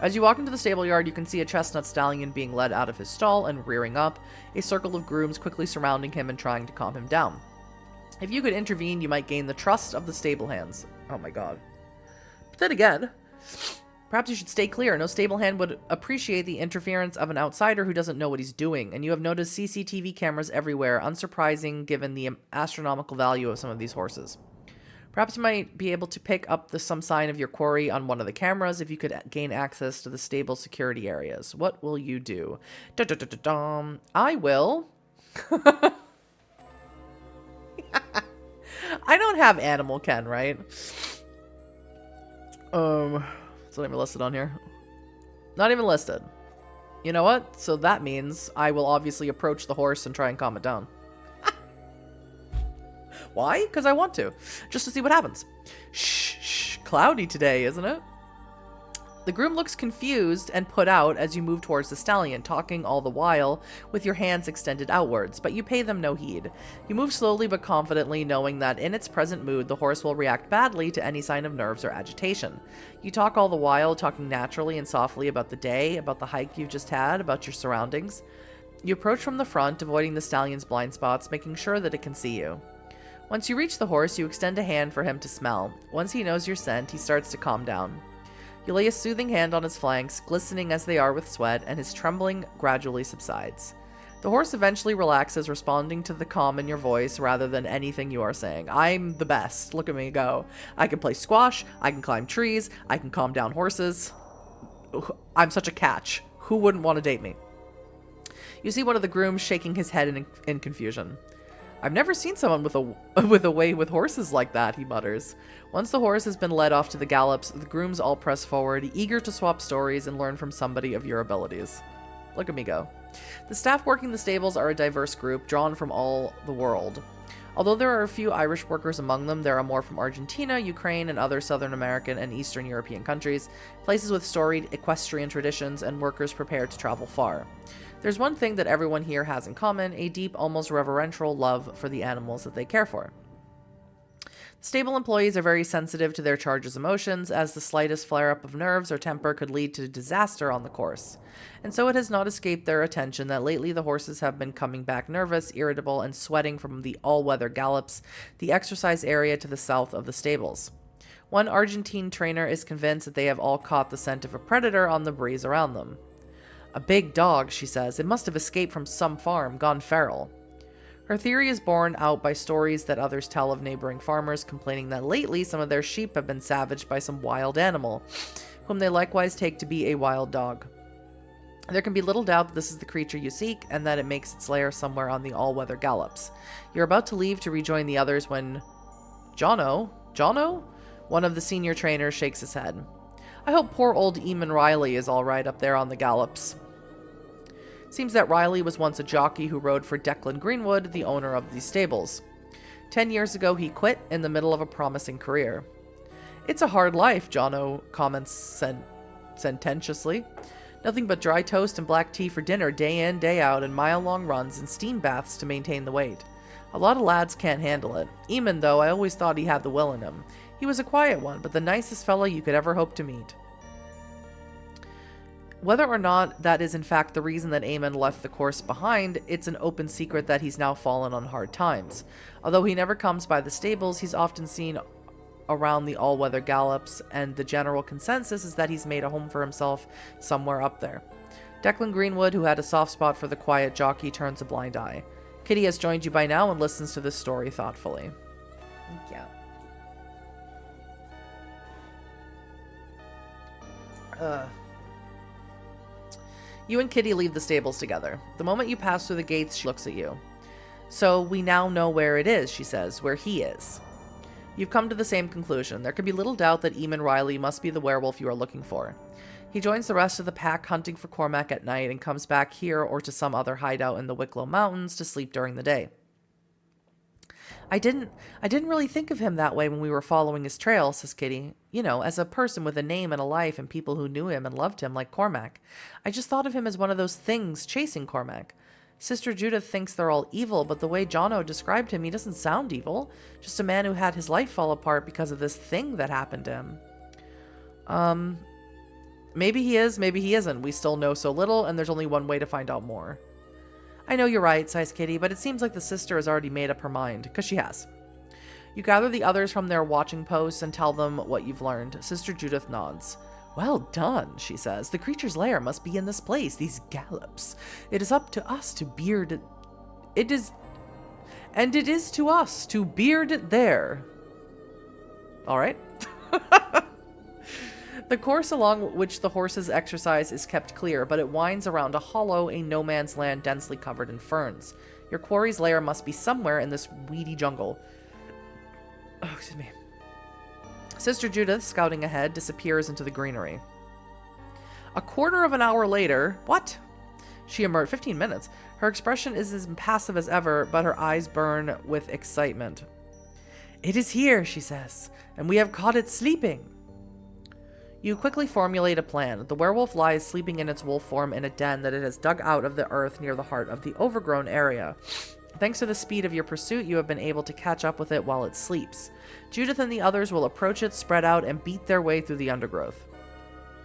As you walk into the stable yard, you can see a chestnut stallion being led out of his stall and rearing up, a circle of grooms quickly surrounding him and trying to calm him down. If you could intervene, you might gain the trust of the stable hands. Oh my god. But then again, perhaps you should stay clear. No stable hand would appreciate the interference of an outsider who doesn't know what he's doing, and you have noticed CCTV cameras everywhere, unsurprising given the astronomical value of some of these horses. Perhaps you might be able to pick up some sign of your quarry on one of the cameras if you could gain access to the stable security areas. What will you do? I will. I don't have Animal Ken, right? It's not even listed on here. Not even listed. You know what? So that means I will obviously approach the horse and try and calm it down. Why? Because I want to. Just to see what happens. Shh. Cloudy today, isn't it? The groom looks confused and put out as you move towards the stallion, talking all the while with your hands extended outwards, but you pay them no heed. You move slowly but confidently, knowing that in its present mood, the horse will react badly to any sign of nerves or agitation. You talk all the while, talking naturally and softly about the day, about the hike you've just had, about your surroundings. You approach from the front, avoiding the stallion's blind spots, making sure that it can see you. Once you reach the horse, you extend a hand for him to smell. Once he knows your scent, he starts to calm down. You lay a soothing hand on his flanks, glistening as they are with sweat, and his trembling gradually subsides. The horse eventually relaxes, responding to the calm in your voice rather than anything you are saying. I'm the best. Look at me go. I can play squash, I can climb trees, I can calm down horses. I'm such a catch. Who wouldn't want to date me? You see one of the grooms shaking his head in confusion. I've never seen someone with a way with horses like that, he mutters. Once the horse has been led off to the gallops, the grooms all press forward, eager to swap stories and learn from somebody of your abilities. Look at me go. The staff working the stables are a diverse group, drawn from all the world. Although there are a few Irish workers among them, there are more from Argentina, Ukraine, and other Southern American and Eastern European countries, places with storied equestrian traditions and workers prepared to travel far. There's one thing that everyone here has in common, a deep, almost reverential love for the animals that they care for. Stable employees are very sensitive to their charge's emotions, as the slightest flare-up of nerves or temper could lead to disaster on the course. And so it has not escaped their attention that lately the horses have been coming back nervous, irritable, and sweating from the all-weather gallops, the exercise area to the south of the stables. One Argentine trainer is convinced that they have all caught the scent of a predator on the breeze around them. A big dog, she says. It must have escaped from some farm, gone feral. Her theory is borne out by stories that others tell of neighboring farmers complaining that lately some of their sheep have been savaged by some wild animal, whom they likewise take to be a wild dog. There can be little doubt that this is the creature you seek, and that it makes its lair somewhere on the all-weather gallops. You're about to leave to rejoin the others when... Jono? One of the senior trainers shakes his head. I hope poor old Eamon Riley is all right up there on the gallops. Seems that Riley was once a jockey who rode for Declan Greenwood, the owner of these stables. 10 years ago, he quit in the middle of a promising career. It's a hard life, Jono comments sententiously. Nothing but dry toast and black tea for dinner day in, day out, and mile-long runs and steam baths to maintain the weight. A lot of lads can't handle it. Eamon, though, I always thought he had the will in him. He was a quiet one, but the nicest fellow you could ever hope to meet. Whether or not that is in fact the reason that Eamon left the course behind, it's an open secret that he's now fallen on hard times. Although he never comes by the stables, he's often seen around the all-weather gallops, and the general consensus is that he's made a home for himself somewhere up there. Declan Greenwood, who had a soft spot for the quiet jockey, turns a blind eye. Kitty has joined you by now and listens to this story thoughtfully. Yeah. You and Kitty leave the stables together. The moment you pass through the gates, she looks at you. So we now know where it is, she says, where he is. You've come to the same conclusion. There can be little doubt that Eamon Riley must be the werewolf you are looking for. He joins the rest of the pack hunting for Cormac at night and comes back here or to some other hideout in the Wicklow Mountains to sleep during the day. I didn't really think of him that way when we were following his trail, says Kitty. You know, as a person with a name and a life and people who knew him and loved him like Cormac. I just thought of him as one of those things chasing Cormac. Sister Judith thinks they're all evil, but the way Jono described him, he doesn't sound evil. Just a man who had his life fall apart because of this thing that happened to him. Maybe he is, maybe he isn't. We still know so little, and there's only one way to find out more. I know you're right, sighs Kitty, but it seems like the sister has already made up her mind, because she has. You gather the others from their watching posts and tell them what you've learned. Sister Judith nods. Well done, she says. The creature's lair must be in this place, these gallops. It is up to us to beard it. It is to us to beard it there. All right. The course along which the horses exercise is kept clear, but it winds around a hollow, a no-man's land densely covered in ferns. Your quarry's lair must be somewhere in this weedy jungle. Oh, excuse me. Sister Judith, scouting ahead, disappears into the greenery. A quarter of an hour later... What? She emerged 15 minutes. Her expression is as impassive as ever, but her eyes burn with excitement. It is here, she says, and we have caught it sleeping. You quickly formulate a plan. The werewolf lies sleeping in its wolf form in a den that it has dug out of the earth near the heart of the overgrown area. Thanks to the speed of your pursuit, you have been able to catch up with it while it sleeps. Judith and the others will approach it, spread out, and beat their way through the undergrowth.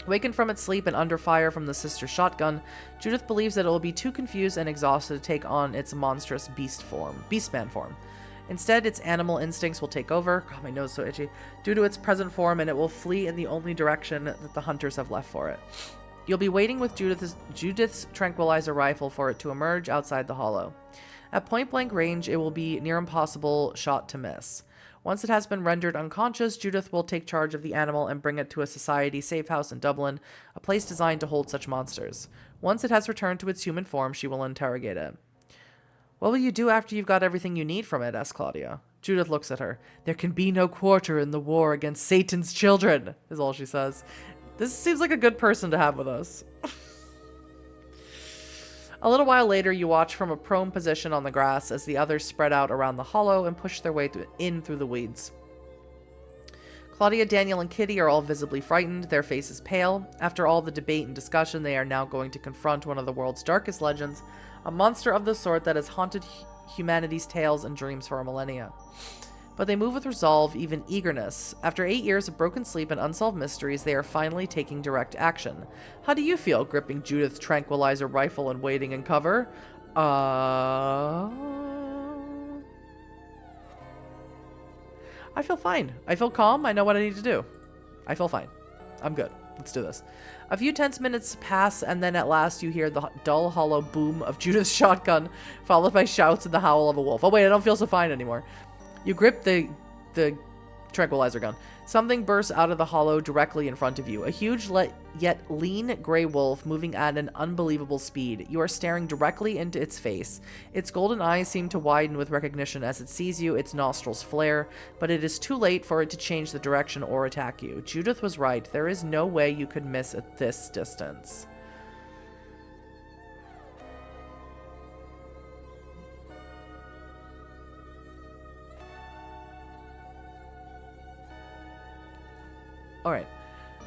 Wakened from its sleep and under fire from the sister's shotgun, Judith believes that it will be too confused and exhausted to take on its monstrous beastman form. Instead, its animal instincts will take over. God, my nose is so itchy. Due to its present form, and it will flee in the only direction that the hunters have left for it. You'll be waiting with Judith's tranquilizer rifle for it to emerge outside the hollow. At point-blank range, it will be near impossible shot to miss. Once it has been rendered unconscious, Judith will take charge of the animal and bring it to a society safe house in Dublin, a place designed to hold such monsters. Once it has returned to its human form, she will interrogate it. What will you do after you've got everything you need from it? Asks Claudia. Judith looks at her. There can be no quarter in the war against Satan's children, is all she says. This seems like a good person to have with us. A little while later, you watch from a prone position on the grass as the others spread out around the hollow and push their way in through the weeds. Claudia, Daniel, and Kitty are all visibly frightened, their faces pale. After all the debate and discussion, they are now going to confront one of the world's darkest legends, a monster of the sort that has haunted humanity's tales and dreams for a millennia. But they move with resolve, even eagerness. After 8 years of broken sleep and unsolved mysteries, they are finally taking direct action. How do you feel, gripping Judith's tranquilizer rifle and waiting in cover? I feel fine. I feel calm. I know what I need to do. I feel fine. I'm good. Let's do this. A few tense minutes pass, and then at last you hear the dull, hollow boom of Judith's shotgun, followed by shouts and the howl of a wolf. Oh wait, I don't feel so fine anymore. You grip the tranquilizer gun. Something bursts out of the hollow directly in front of you. A huge yet lean gray wolf moving at an unbelievable speed. You are staring directly into its face. Its golden eyes seem to widen with recognition as it sees you, its nostrils flare, but it is too late for it to change the direction or attack you. Judith was right. There is no way you could miss at this distance. Alright.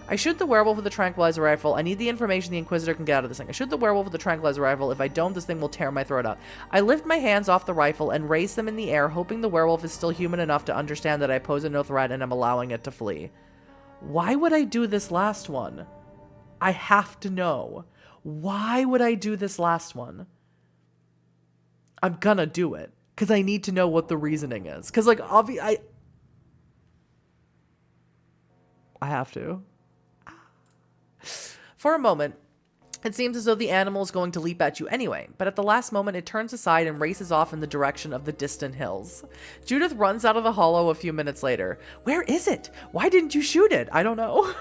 I shoot the werewolf with the tranquilizer rifle. I need the information the Inquisitor can get out of this thing. I shoot the werewolf with the tranquilizer rifle. If I don't, this thing will tear my throat out. I lift my hands off the rifle and raise them in the air, hoping the werewolf is still human enough to understand that I pose no threat and am allowing it to flee. Why would I do this last one? I have to know. Why would I do this last one? I'm gonna do it. Because I need to know what the reasoning is. Because, like, obviously, I have to. For a moment, it seems as though the animal is going to leap at you anyway, but at the last moment it turns aside and races off in the direction of the distant hills. Judith runs out of the hollow a few minutes later. Where is it? Why didn't you shoot it? I don't know.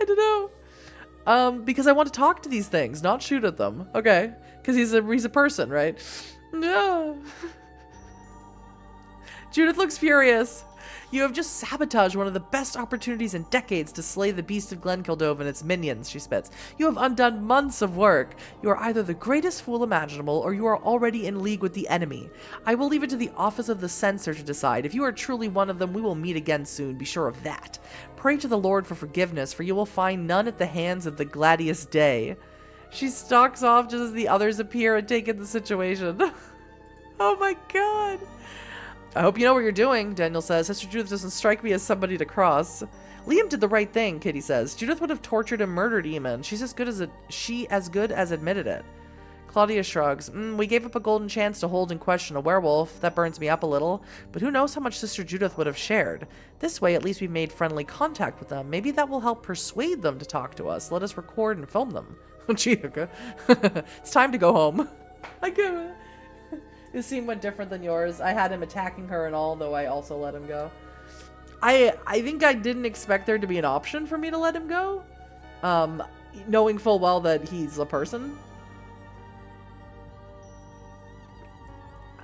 I don't know. Because I want to talk to these things, not shoot at them. Okay. Because he's a person, right? No. Judith looks furious. You have just sabotaged one of the best opportunities in decades to slay the Beast of Glenkildove and its minions, she spits. You have undone months of work. You are either the greatest fool imaginable, or you are already in league with the enemy. I will leave it to the office of the censor to decide. If you are truly one of them, we will meet again soon, be sure of that. Pray to the Lord for forgiveness, for you will find none at the hands of the Gladius Day. She stalks off just as the others appear and take in the situation. Oh my god. I hope you know what you're doing, Daniel says. Sister Judith doesn't strike me as somebody to cross. Liam did the right thing, Kitty says. Judith would have tortured and murdered Eamon. She's as good as admitted it. Claudia shrugs. We gave up a golden chance to hold and question a werewolf. That burns me up a little. But who knows how much Sister Judith would have shared. This way, at least we made friendly contact with them. Maybe that will help persuade them to talk to us. Let us record and film them. Oh, gee, okay. It's time to go home. I can't. His scene went different than yours. I had him attacking her and all, though I also let him go. I think I didn't expect there to be an option for me to let him go. Knowing full well that he's a person.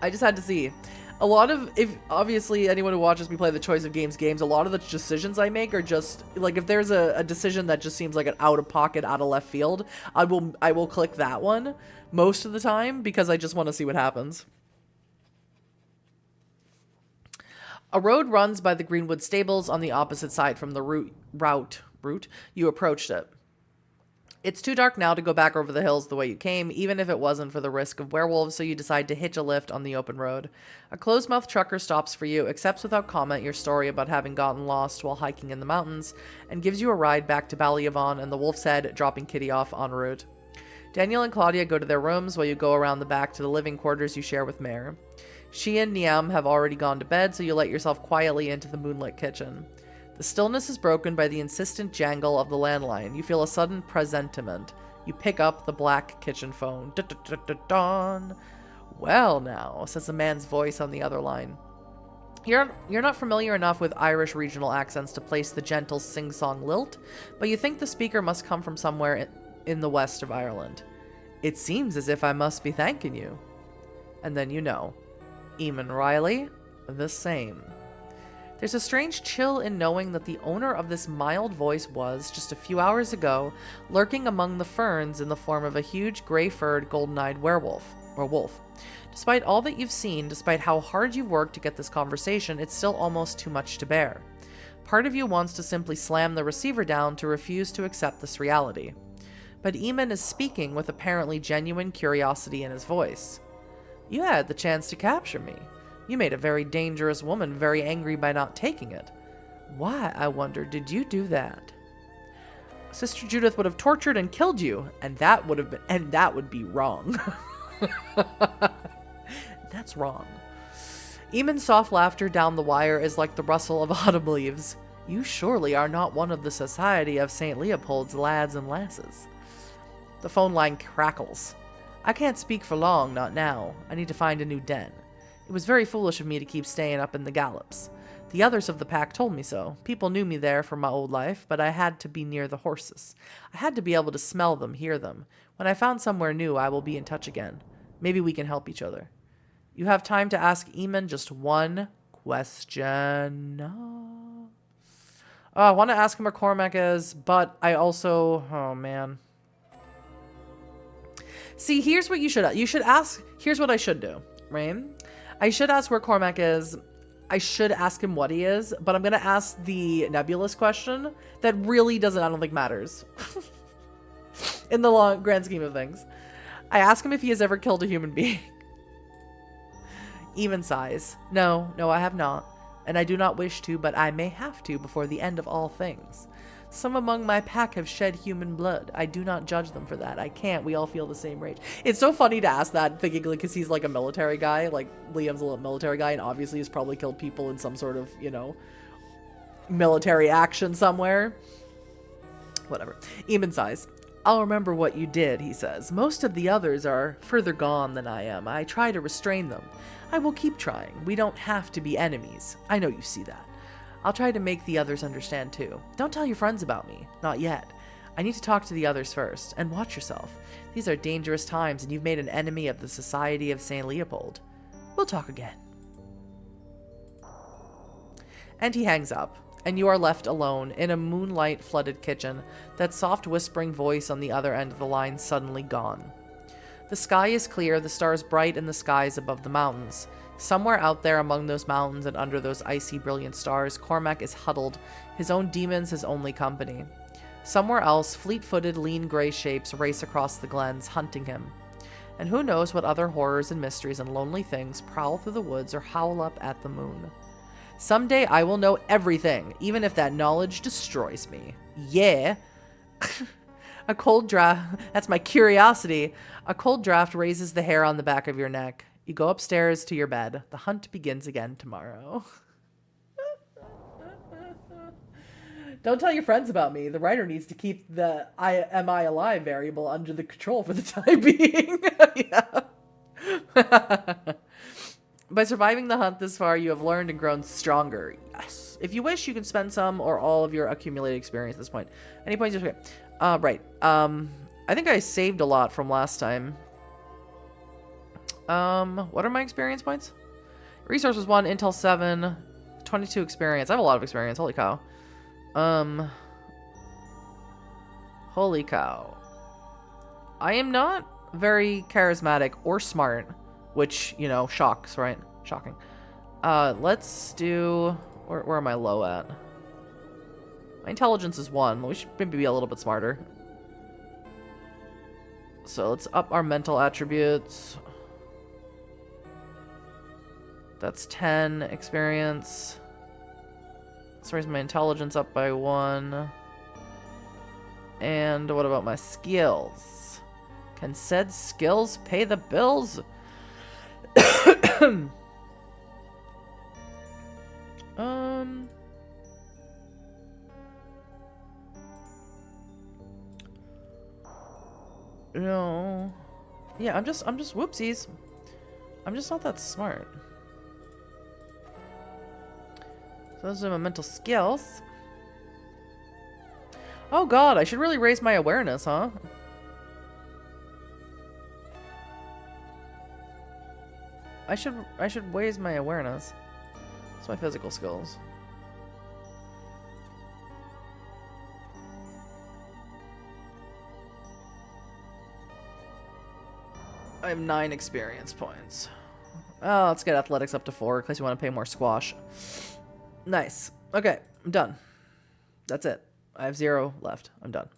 I just had to see. A lot of, if obviously anyone who watches me play the choice of games, a lot of the decisions I make are just, like, if there's a decision that just seems like an out of pocket, out of left field, I will click that one most of the time because I just want to see what happens. A road runs by the Greenwood stables on the opposite side from the route you approached it. It's too dark now to go back over the hills the way you came, even if it wasn't for the risk of werewolves, so you decide to hitch a lift on the open road. A closed-mouthed trucker stops for you, accepts without comment your story about having gotten lost while hiking in the mountains, and gives you a ride back to Ballyavon and the Wolf's Head, dropping Kitty off en route. Daniel and Claudia go to their rooms while you go around the back to the living quarters you share with Mare. She and Niam have already gone to bed, so you let yourself quietly into the moonlit kitchen. The stillness is broken by the insistent jangle of the landline. You feel a sudden presentiment. You pick up the black kitchen phone. Dun. Well now, says a man's voice on the other line. You're not familiar enough with Irish regional accents to place the gentle sing-song lilt, but you think the speaker must come from somewhere in the west of Ireland. It seems as if I must be thanking you. And then you know. Eamon Riley, the same. There's a strange chill in knowing that the owner of this mild voice was, just a few hours ago, lurking among the ferns in the form of a huge gray-furred, golden-eyed wolf. Despite all that you've seen, despite how hard you've worked to get this conversation, it's still almost too much to bear. Part of you wants to simply slam the receiver down to refuse to accept this reality. But Eamon is speaking with apparently genuine curiosity in his voice. You had the chance to capture me. You made a very dangerous woman very angry by not taking it. Why, I wonder, did you do that? Sister Judith would have tortured and killed you, and that would be wrong. That's wrong. Eamon's soft laughter down the wire is like the rustle of autumn leaves. You surely are not one of the Society of St. Leopold's lads and lasses. The phone line crackles. I can't speak for long, not now. I need to find a new den. It was very foolish of me to keep staying up in the gallops. The others of the pack told me so. People knew me there from my old life, but I had to be near the horses. I had to be able to smell them, hear them. When I found somewhere new, I will be in touch again. Maybe we can help each other. You have time to ask Eamon just one question. I want to ask him where Cormac is, but I also... Oh, man. See, here's what you should ask. Here's what I should do, right? I should ask where Cormac is. I should ask him what he is, but I'm going to ask the nebulous question that really doesn't, I don't think, matters. In the long, grand scheme of things. I ask him if he has ever killed a human being. Even sighs. No, I have not. And I do not wish to, but I may have to before the end of all things. Some among my pack have shed human blood. I do not judge them for that. I can't. We all feel the same rage. It's so funny to ask that, thinking like, because he's like a military guy. Like, Liam's a military guy, and obviously has probably killed people in some sort of, you know, military action somewhere. Whatever. Eamon sighs. I'll remember what you did, he says. Most of the others are further gone than I am. I try to restrain them. I will keep trying. We don't have to be enemies. I know you see that. I'll try to make the others understand too. Don't tell your friends about me. Not yet. I need to talk to the others first. And watch yourself. These are dangerous times, and you've made an enemy of the Society of St. Leopold. We'll talk again. And he hangs up, and you are left alone in a moonlight-flooded kitchen, that soft whispering voice on the other end of the line suddenly gone. The sky is clear, the stars bright in the skies above the mountains. Somewhere out there among those mountains and under those icy brilliant stars, Cormac is huddled, his own demons his only company. Somewhere else, fleet-footed, lean gray shapes race across the glens, hunting him. And who knows what other horrors and mysteries and lonely things prowl through the woods or howl up at the moon. Someday I will know everything, even if that knowledge destroys me. Yeah. A cold draft, that's my curiosity. A cold draft raises the hair on the back of your neck. You go upstairs to your bed. The hunt begins again tomorrow. Don't tell your friends about me. The writer needs to keep the am I alive variable under the control for the time being. Yeah. By surviving the hunt this far, you have learned and grown stronger. Yes. If you wish, you can spend some or all of your accumulated experience at this point. Any points? Okay. Right. I think I saved a lot from last time. What are my experience points? Resources 1, Intel 7, 22 experience. I have a lot of experience. Holy cow. Holy cow. I am not very charismatic or smart, which, you know, shocks, right? Shocking. Let's do... Where am I low at? My intelligence is 1. We should maybe be a little bit smarter. So let's up our mental attributes. That's 10 experience. Let's raise my intelligence up by 1. And what about my skills? Can said skills pay the bills? No. Yeah, I'm just whoopsies. I'm just not that smart. So those are my mental skills. Oh god, I should really raise my awareness, huh? I should raise my awareness. It's my physical skills. I have 9 experience points. Oh, let's get athletics up to 4 in case you want to pay more squash. Nice. Okay, I'm done. That's it. I have 0 left. I'm done.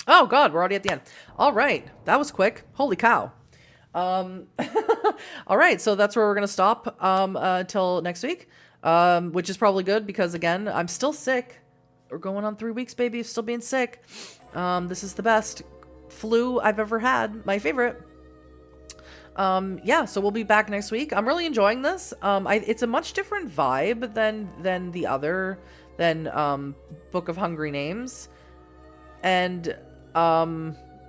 Oh god, we're already at the end. All right, that was quick. Holy cow. All right, so that's where we're gonna stop until next week, which is probably good because again, I'm still sick. We're going on 3 weeks, baby, still being sick. This is the best flu I've ever had. My favorite. Yeah, so we'll be back next week. I'm really enjoying this. It's a much different vibe than the other Book of Hungry Names, and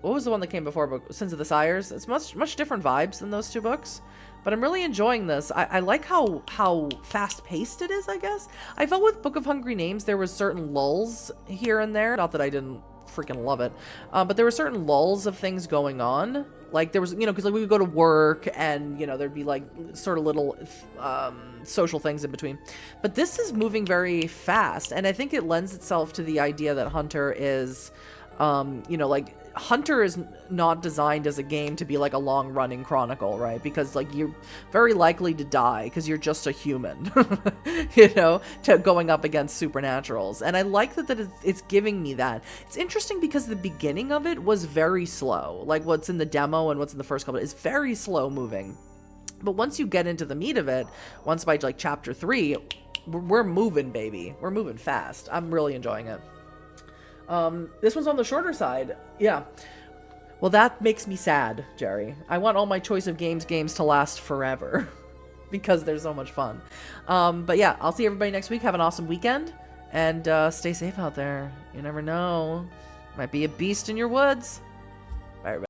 what was the one that came before? Sins of the Sires. It's much different vibes than those 2 books, but I'm really enjoying this. I like how fast paced it is. I guess I felt with Book of Hungry Names there was certain lulls here and there. Not that I didn't freaking love it, but there were certain lulls of things going on. Like there was, you know, because like we would go to work and, you know, there'd be like sort of little social things in between. But this is moving very fast, and I think it lends itself to the idea that Hunter is, you know, like Hunter is not designed as a game to be like a long-running chronicle, right? Because like you're very likely to die because you're just a human, you know, to going up against supernaturals. And I like that it's giving me that. It's interesting because the beginning of it was very slow. Like what's in the demo and what's in the first couple is very slow moving. But once you get into the meat of it, once by like chapter 3, we're moving, baby. We're moving fast. I'm really enjoying it. This one's on the shorter side. Yeah. Well, that makes me sad, Jerry. I want all my choice of games to last forever because they're so much fun. But yeah, I'll see everybody next week. Have an awesome weekend and stay safe out there. You never know. Might be a beast in your woods. Bye, everybody.